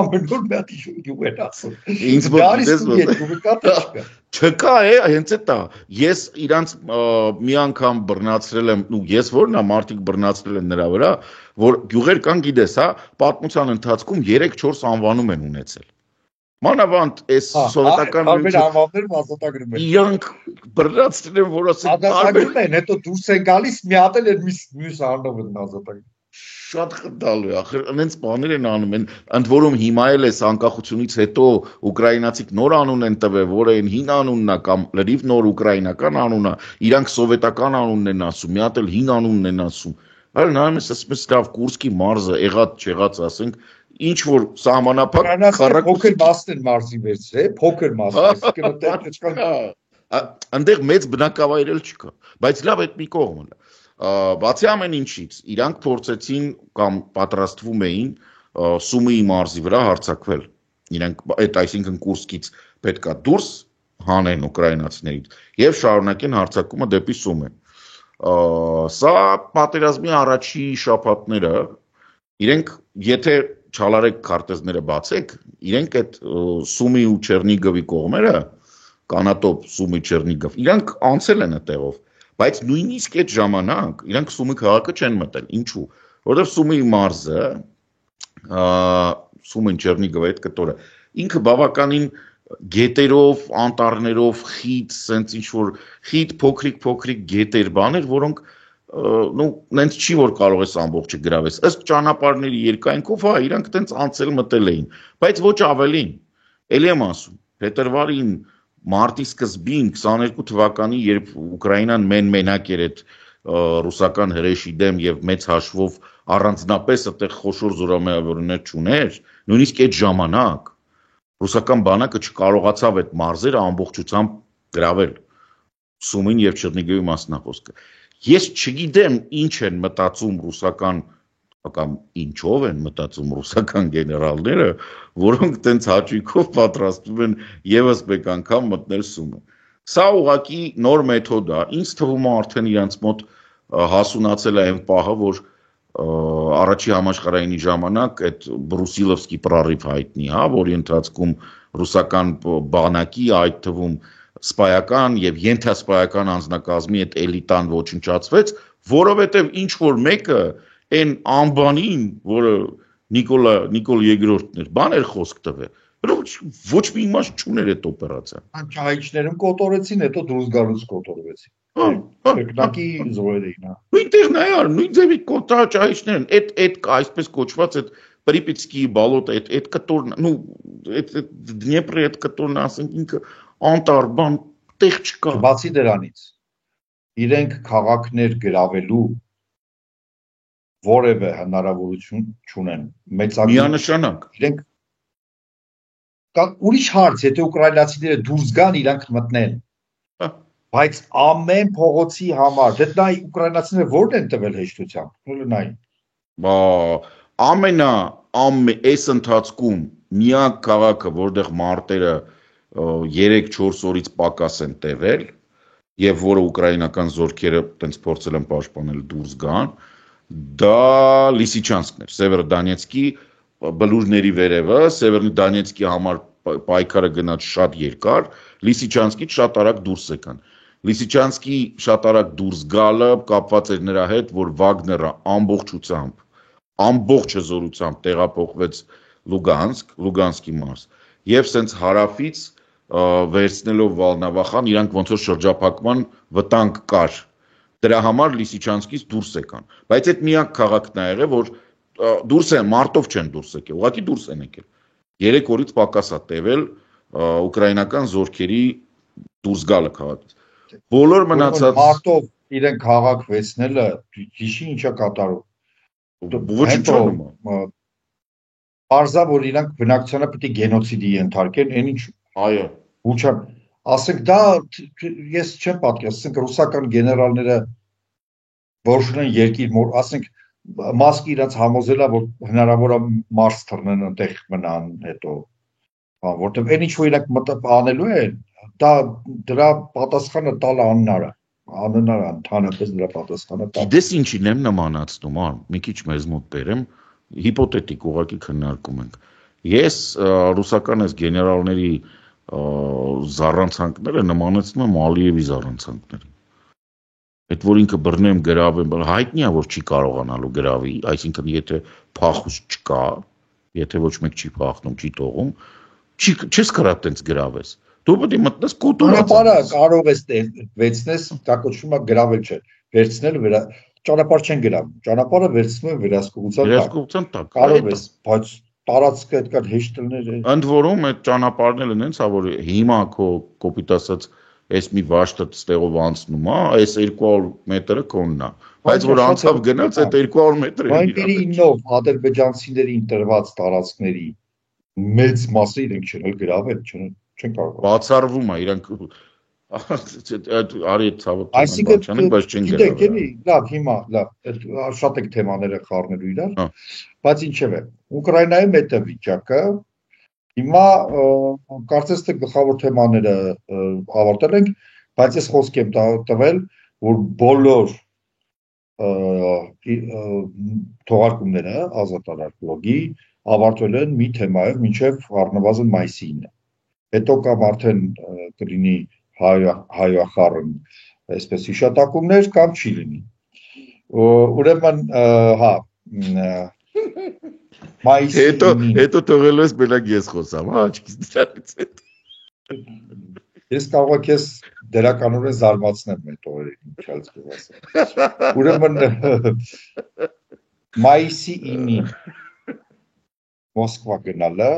ամեն օր մի հատ գյուղ են ասում։ Ինձ չկա է, հենց էդ է։ Ես իրանց մի անգամ բռնացրել եմ, ու ես որն է մարդիկ բռնացրել են նրա վրա, որ գյուղեր կան, գիտես, հա, պատմության ընթացքում 3-4 անվանում են ունեցել։ Մանավանդ այս սովետական տարբեր անվաններով ազատագրում են։ Իրանք բռնացրել են, որ ասեն ազատագրում են, հետո դուրս են գալիս, մի հատ էլ մյուս անունով են ազատագրում։ Շատ խնդալու է, ախր այնց բաներ են անում են, ընդ որում հիմա էլ էս անկախությունից հետո ուկրաինացիք նոր անուն են տվել, որը այն հին անունն է կամ լրիվ նոր ուկրաինական անուն է, իրանք սովետական անունն են ասում, մի հատ էլ հին անունն են ասում։ Այլ նայում ես, ասում ես լավ Կուրսկի մարզը եղած չեղած ասենք, ինչ որ սահմանափակ փոքր մասն են մարզի վերցրել, փոքր մասը, այնտեղ մեծ բնակավայր էլ չկա, բայց լավ այդ մի կողմն է։ Բացի ամեն ինչից, իրանք փորձեցին կամ պատրաստվում էին Սումիի մարզի վրա հարձակվել։ Իրանք այդ այսինքն Կուրսկից պետքա դուրս հանեն ուկրաինացիներից եւ շարունակեն հարձակումը դեպի Սումի։ Սա պատերազմի առաջի շաբաթները իրենք եթե չալարեք քարտեզները բացեք, իրենք այդ Սումի ու Չեռնիգովի կողմերը կանատոպ Սումի Չեռնիգով, իրանք անցել են այդտեղով, բայց նույնիսկ այդ ժամանակ իրանք Սումի քաղաքը չեն մտել, ինչու՞, որովհետև Սումի մարզը, Սումին Չեռնիգովը այդ կտորը, ինքը բավականին գետերով, անտառներով, խիտ, սենց ինչ որ խիտ փոքրիկ գետեր բաներ, որոնք նենց չի որ կարող ես ամբողջը գրավես, ըստ ճանապարհների երկայնքով, հա, իրանք տենց անցել մտել էին, բայց ոչ ավելին, էլի եմ ասում, փետրվարին մարտի սկզբին 22 թվականի, երբ Ուկրաինան մենակ էր այդ ռուսական հրեշի դեմ եւ մեծ հաշվով առանձնապես այդտեղ խոշոր զորամիավորներ չուներ, նույնիսկ այդ ժամանակ ռուսական բանակը չկարողացավ այդ մարզերը ամբողջությամբ գրավել Սումին եւ Չեռնիգովի մասնախոսքը։ Ես չգիտեմ ինչ են մտածում ռուսական կամ ինչով են մտածում ռուսական գեներալները, որոնք տենց հաճույքով պատրաստվում են եւս մեկ անգամ մտնել Սումը։ Սա ուղղակի նոր մեթոդ է, ինձ թվում է արդեն իրանց մոտ հասունացել է այն պահը, որ առաջի համաշխարհայինի ժամանակ այդ Բրուսիլովսկի պրարիվ հայտնի, հա, որի ընթացքում ռուսական բանակի, այդ թվում սպայական եւ ենթասպայական անձնակազմի այդ էլիտան ոչնչացվեց, որովհետեւ ինչ որ մեկը այն անբանին, որը Նիկոլ երկրորդն էր, բան էր խոսք տվել, ոչ մի իմաստ չուներ այդ օպերացիան։ Ճահիճներում կոտորեցին, հետո դուրս գալուց կոտորվեցին։ Կրկնակի զորեր էին, հա։ Նույնտեղն է, նույն ձևի ճահիճներն, այդ այսպես կոչված այդ Պրիպեցկի բալոտը, այդ կտորն, նու այդ Դնեպրի այդ կտորն, ասենք ինքը անտառ բան տեղ չկա։ Բացի դրանից, իրենք քաղաքներ գրավելու որևէ հնարավորություն չունեն։ Միանշանակ։ Իրենք ուրիշ հարց, եթե ուկրաինացիները դուրս գան, իրանք մտնեն։ Բայց ամեն փողոցի համար, դե նայ ուկրաինացիները ո՞րն են տվել հեշտությամբ։ Նայ։ Այս ընթացքում միակ քաղաքը, որտեղ մարտերը 3-4 օրից պակաս են տևել, եւ որը ուկրաինական զորքերը տենց փորձել են պաշտպանել դուրս գան, դա Լիսիչանսկն էր, Սևերոդոնեցկի բլուրների վերևը, Սևերոդոնեցկի համար պայքարը գնաց շատ երկար, Լիսիչանսկից շատ արագ դուրս եկան։ Լիսիչանսկի շատ արագ դուրս գալը կապված էր նրա հետ, որ Վագները ամբողջ հզորությամբ տեղափոխվեց Լուգանսկի մարզ, եւ սենց հարավից վերցնելով Վալնավախան, իրանք ոնց որ շրջափակման վտանգ կար։ Դրա համար Լիսիչանսկից դուրս եկան։ Բայց այդ միակ քաղաքն է եղել, որ դուրս են, մարտով չեն դուրս եկել, ուղղակի դուրս են եկել։ 3 օրից պակաս է տևել ուկրաինական զորքերի դուրս գալը քաղաքից։ Բոլոր մնացած մարտով իրեն քաղաք վերցնելը հիշի ինչա կատարում։ Ոչնչանում։ Պարզա որ իրանք բնակչությանը պետք է գենոցիդի ենթարկեն, այն ինչ։ Այո։ Ուչա, ասենք դա ես չեմ պատկերացնում, ասենք ռուսական գեներալները որոշում են երկիր, ասենք Մասկը իրաց համոզելա, որ հնարավոր է Մարս թռնեն այնտեղ մնան հետո, որտեղ այն ինչ որ իրանք անելու են, դա դրա պատասխանը տալը անհնար է, ընդհանրապես դրա պատասխանը տալը։ Գիտես ինչին եմ նմանացնում, մի քիչ մեզ մոտ բերեմ, հիպոթետիկ ուղղակի քննարկում ենք։ Ես ռուսական այս գեներալների զառանցանքները նմանեցնում եմ Ալիևի զառանցանքներին։ Այդ որ ինքը բռնեմ գրավեմ, հայտնի է որ չի կարողանալու գրավի, այսինքն եթե փախուս չկա, եթե ոչ մեկ չի փախնում, չի տողում, չես կարա տենց գրավես։ Դու պետք է մտնես կոտորած։ Բնապարը կարող ես վերցնես, դա կոչվում է գրավել չէ, վերցնել ճանապարհ չեն գնում, ճանապարհը վերցնում են վերահսկողության տակ։ Կարող է, բայց տարածքը այդքան հեշտ լիներ։ Ընդ որում այդ ճանապարհն էլ նենց է, որ հիմա քո կոպիտ ասած այս մի վաշտը ստեղով անցնում է, այս 200 մետրը քոնն է, բայց որ անցավ գնաց այդ 200 մետրը։ Այնտեղի ինով ադրբեջանցիներին տրված տարածքների մեծ մասը իրենք չեն գրավել, չեն կարող։ Բացառվում է իրանք արի ցավոք Այսինքն, բայց չեն գիտեք, էլի, լավ, հիմա, լավ, շատ եք թեմաները խառնելու իրար, բայց ինչև է, Ուկրաինայում այդ է վիճակը, հիմա կարծես թե գլխավոր թեմաները ավարտել ենք, բայց ես խոսք եմ տվել, որ բոլոր թողարկումները ազատարար ավարտվել են մի թեմայով մինչև առնվազն մայիսին է։ Հետո կամ արդեն կլինի հայախառն այսպես հիշատակումներ կամ չի լինի։ Ուրեմն, հա, մայիսի հետո թողելու ես բելակ ես խոսամ, հա, աչքից դրանից հետո։ Ես կարող եմ քեզ դերականորեն զարմացնեմ այդ օրերին, ինչալց կասեմ։ Ուրեմն մայիսի 9-ին Մոսկվա գնալը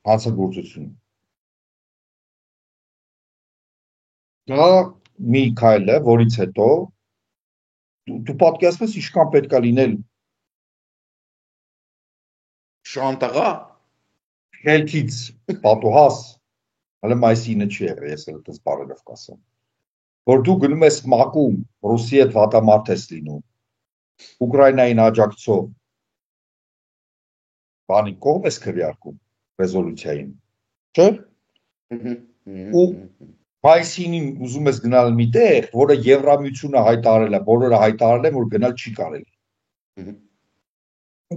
հանցագործություն։ Դա մի քայլ է, որից հետո դու պատկերացնում ես ինչքան պետք է լինել շանտաղա Հելքից պատուհաս, հələ մայիսի 9 չի եղել, ես էլ այդպես բառերով կասեմ, որ դու գնում ես մակում, Ռուսի հետ վատամարդ ես լինում, Ուկրաինային աջակցող, բանի կողմ ես քվեարկում ռեզոլյուցիային, չէ՞։ Ու մայիսին ուզում ես գնալ մի տեղ, որը Եվրամիությունը հայտարարել է, բոլորը հայտարարել են, որ գնալ չի կարելի։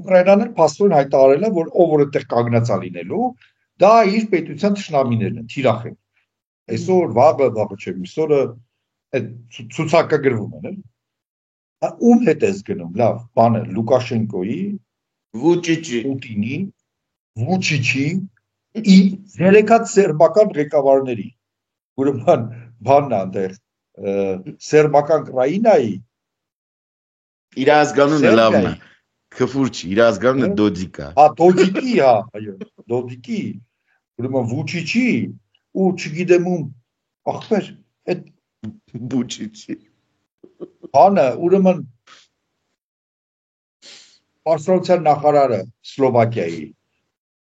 Ուկրաինան էլ փաստորեն հայտարարել է, որ ով որ այդտեղ կանգնած է լինելու, դա իր պետության թշնամիներն են, թիրախ են։ Այսօր վաղը չէ, միսօրը այդ ցուցակագրվում են, էլ։ Ում հետ ես գնում, լավ, բանը Լուկաշենկոյի, Վուչիչի, Պուտինի, Վուչիչի, երեքած սերբական ղեկավարների, ուրեմն բանն է այնտեղ սերբական Կրաինայի իր ազգանունը լավն է, քֆուր չի, իր ազգանունը Դոդիկա։ Հա, Դոդիկի, հա, այո, Դոդիկի, ուրեմն Վուչիչի ու չգիտեմ ում ախպեր, այդ Վուչիչի։ բանը, ուրեմն Պարսկերության նախարարը Սլովակիայի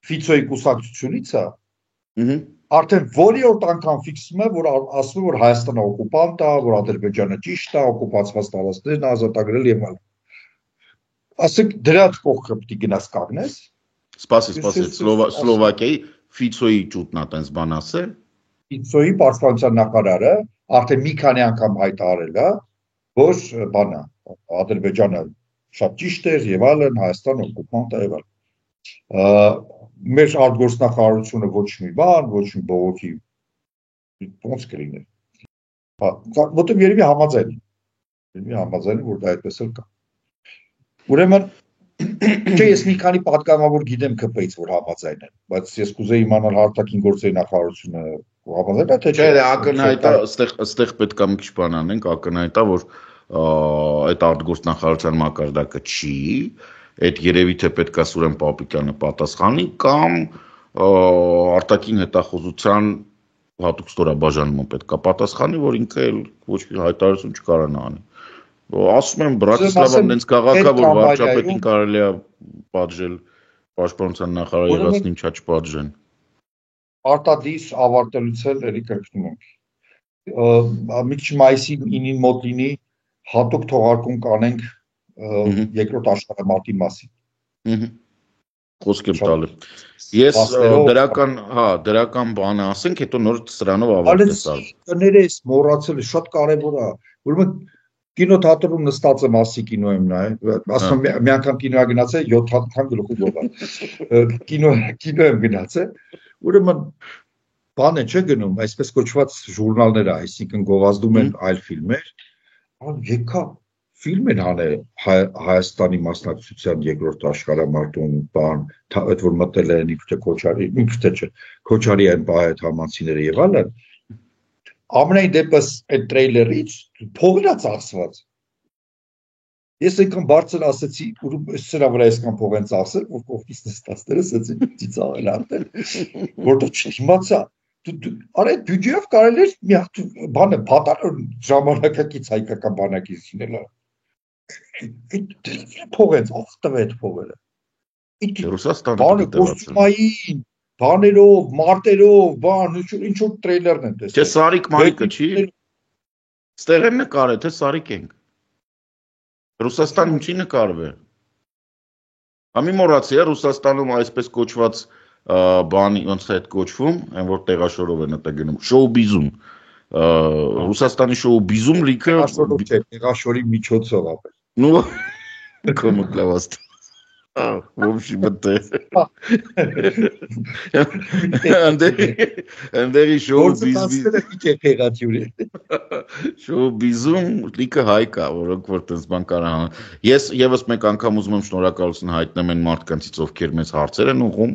Ֆիցոյի կուսակցությունից է, արդեն որի անգամ ֆիքսում է, որ ասում է, որ Հայաստանը օկուպանտ է, որ Ադրբեջանը ճիշտ է, օկուպացված տարածքներն ազատագրել եւ այլն։ Ասենք դրա կողքը պիտի գնաս կանգնես։ Սպասի, Սլովակիայի Ֆիցոյի ճուտն է տենց բան ասել։ Ֆիցոյի Պարսկերության նախարարը արդեն մի քանի անգամ հայտարարել է, որ բանը Ադրբեջանը շատ ճիշտ էր եւ այլն, Հայաստանը օկուպանտ է եւ այլն։ Մեր արտգործնախարարությունը ոչ մի բան, ոչ մի բողոքի ոնց կլիներ։ Որտեղ երևի համաձայն են, որ դա այդպես էլ կա։ Ուրեմն, չէ, ես մի քանի պատգամավոր գիտեմ ԿՊ-ից, որ համաձայն են, բայց ես կուզեի իմանալ արտաքին գործերի նախարարությունը համաձայն է, թե չէ։ Չէ, ակնհայտ է, այստեղ պետք է մի քիչ բան անենք, ակնհայտ է, որ այդ արտգործնախարարության մակարդակը չի, այդ երևի թե պետք է Սուրեն Պապիկյանը պատասխանի կամ արտաքին հետախուզության հատուկ ստորաբաժանումը պետք է պատասխանի, որ ինքը էլ ոչ մի հայտարարություն չկարանա անի։ Ասում եմ Բրատիսլավան դենց քաղաք է, որ վարչապետին կարելի է պատժել, պաշտպանության նախարարը եղածն ինչա չպատժեն։ Արտադիր ավարտելուց էլ էլի կրկնում ենք։ Մի քիչ մայիսի 9-ին մոտ լինի հատուկ թողարկում կանենք երկրորդ աշխարհամարտի մասին։ Խոսք եմ տալու։ Ես դրական բան ասենք, հետո նոր սրանով ավարտեցալ։ Կներես մոռացել է, շատ կարևոր է։ Ուրեմն կինոթատրոնում նստած եմ ասի կինո եմ նայել, ասում եմ մի անգամ կինո գնացել 7 անգամ գլուխը գովա։ Կինո եմ գնացել։ Ուրեմն բան է չէ գնում, այսպես կոչված ժուրնալները, այսինքն գովազդում են այլ ֆիլմեր։ Եկա ֆիլմ են անել Հայաստանի մասնակցության երկրորդ աշխարհամարտում բան, այդ որ մտել են իբրե Քոչարի, իբրե չէ, Քոչարի այն բայ այդ համանցիները եւ այլն։ ամենայն դեպս այդ տրեյլերից փողն է ծախսված։ Ես այնքան բարձր ասեցի, որ սրա վրա այսքան փող են ծախսել, որ կողքից նստածները ասեցին ծիծաղել արդեն, որտեղ չիմացա։ Արա այդ բյուջեով կարելի էր մի հատ բանը պատանր ժամանակակից հայկական բանակից լինել։ Այդ փող են, ով տվե այդ փողերը։ Ռուսաստանը կոստյումային, բաներով, մարտերով, բան, ինչ որ տրեյլերն են տեսել։ Չէ, Սարիկ Մարիկը չի։ Ստեղ են նկարել, թե Սարիկ ենք։ Ռուսաստանում չի նկարվել։ Համի մոռացի է Ռուսաստանում այսպես կոչված բանի ոնց է այդ կոչվում, այն որ տեղաշորով են դա գնում, շոուբիզում։ Ռուսաստանի շոուբիզում լիքը տեղաշորի միջոցով ապել։ Ну, кому для вас? В общем-то. Անդերի շոու-բիզում լիքը հայ կա, որոնք որ տես բան կարան։ Ես եւս մեկ անգամ ուզում եմ շնորհակալություն հայտնել այն մարդկանցից, ովքեր մեզ հարցեր են ուղղում,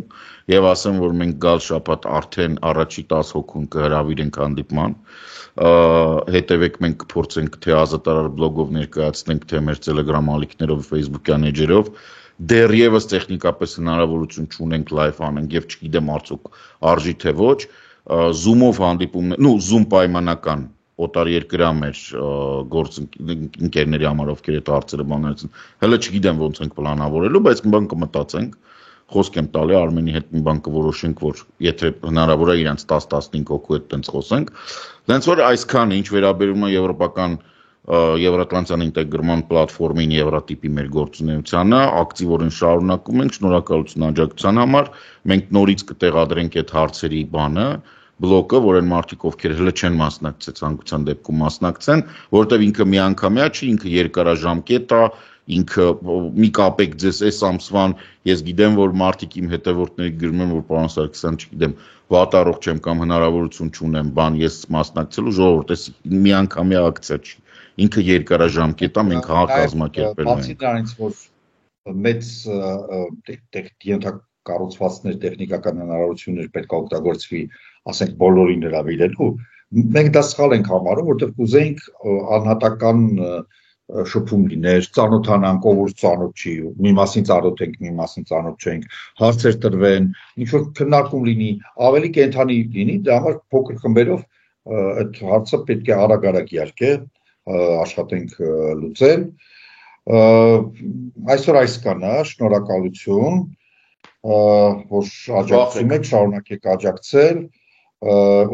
եւ ասեմ, որ մենք գալ շաբաթ արդեն առաջի 10 հոգուն կհրավիրենք հանդիպման։ Հետևեք մենք կփորձենք թե ազատարար բլոգով ներկայացնենք, թե մեր Telegram ալիքներով, Facebook-յան էջերով դեռևս տեխնիկապես հնարավորություն չունենք լայվ անենք եւ չգիտեմ արդյոք արժի թե ոչ Zoom-ով հանդիպումներ, Zoom պայմանական օտար երկրա մեր գործընկերների համար ովքեր այդ հարցերը բանալեցին հələ չգիտեմ ոնց ենք պլանավորելու, բայց մի բան կմտածենք խոսք եմ տալի Արմենի հետ մի բան կորոշենք, որ եթե հնարավոր է իրանց 10-15 հոգու հետ տենց խոսենք, դենց որ այսքան ինչ վերաբերում է եվրոպական Եվրատլանտյան ինտեգրման պլատֆորմին Եվրատիպի մեր գործունեությանը, ակտիվորեն շարունակում ենք, շնորհակալություն աջակցության համար, մենք նորից կտեղադրենք այդ հարցերի բանը, բլոկը, որ այն մարդիկ ովքեր հələ չեն մասնակցել, ցանկության դեպքում մասնակցեն, որովհետև ինքը միանգամյա չի, ինքը երկարաժամկետ է, ինքը մի կապեք ձեզ այս ամսվան, ես գիտեմ, որ մարդիկ իմ հետևորդների գրում են, որ պարոն Սարգսյան, չգիտեմ, վատ առողջ եմ կամ հնարավորություն չունեմ, բան ես մասնակցելու ժողովուրդ, այս միանգամյա ակցիա չի։ Ինքը երկարաժամկետ է, մենք կազմակերպելու ենք։ Բացի դրանից, որ մեծ կառուցվածքներ, տեխնիկական հնարավորություններ պետք է օգտագործվի, ասենք բոլորին հրավիրելու, մենք դա սխալ ենք համարում, որտեղ կուզեինք անհատական շփում լիներ, ծանոթանանք, ով որ ծանոթ չի, մի մասին ծանոթ ենք, մի մասին ծանոթ չենք, հարցեր տրվեն, ինչ որ քննարկում լինի, ավելի կենթանի լինի, դրա համար փոքր խմբերով այդ հարցը պետք է արագ-արագ իհարկե աշխատենք լուծել։ Այսօր այսքան է, շնորհակալություն, որ աջակցում եք, շարունակեք աջակցել,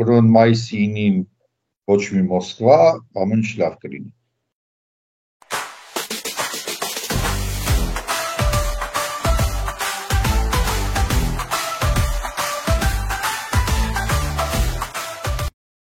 ուրեմն մայիսի 9-ին ոչ մի Մոսկվա, ամեն ինչ լավ կլինի։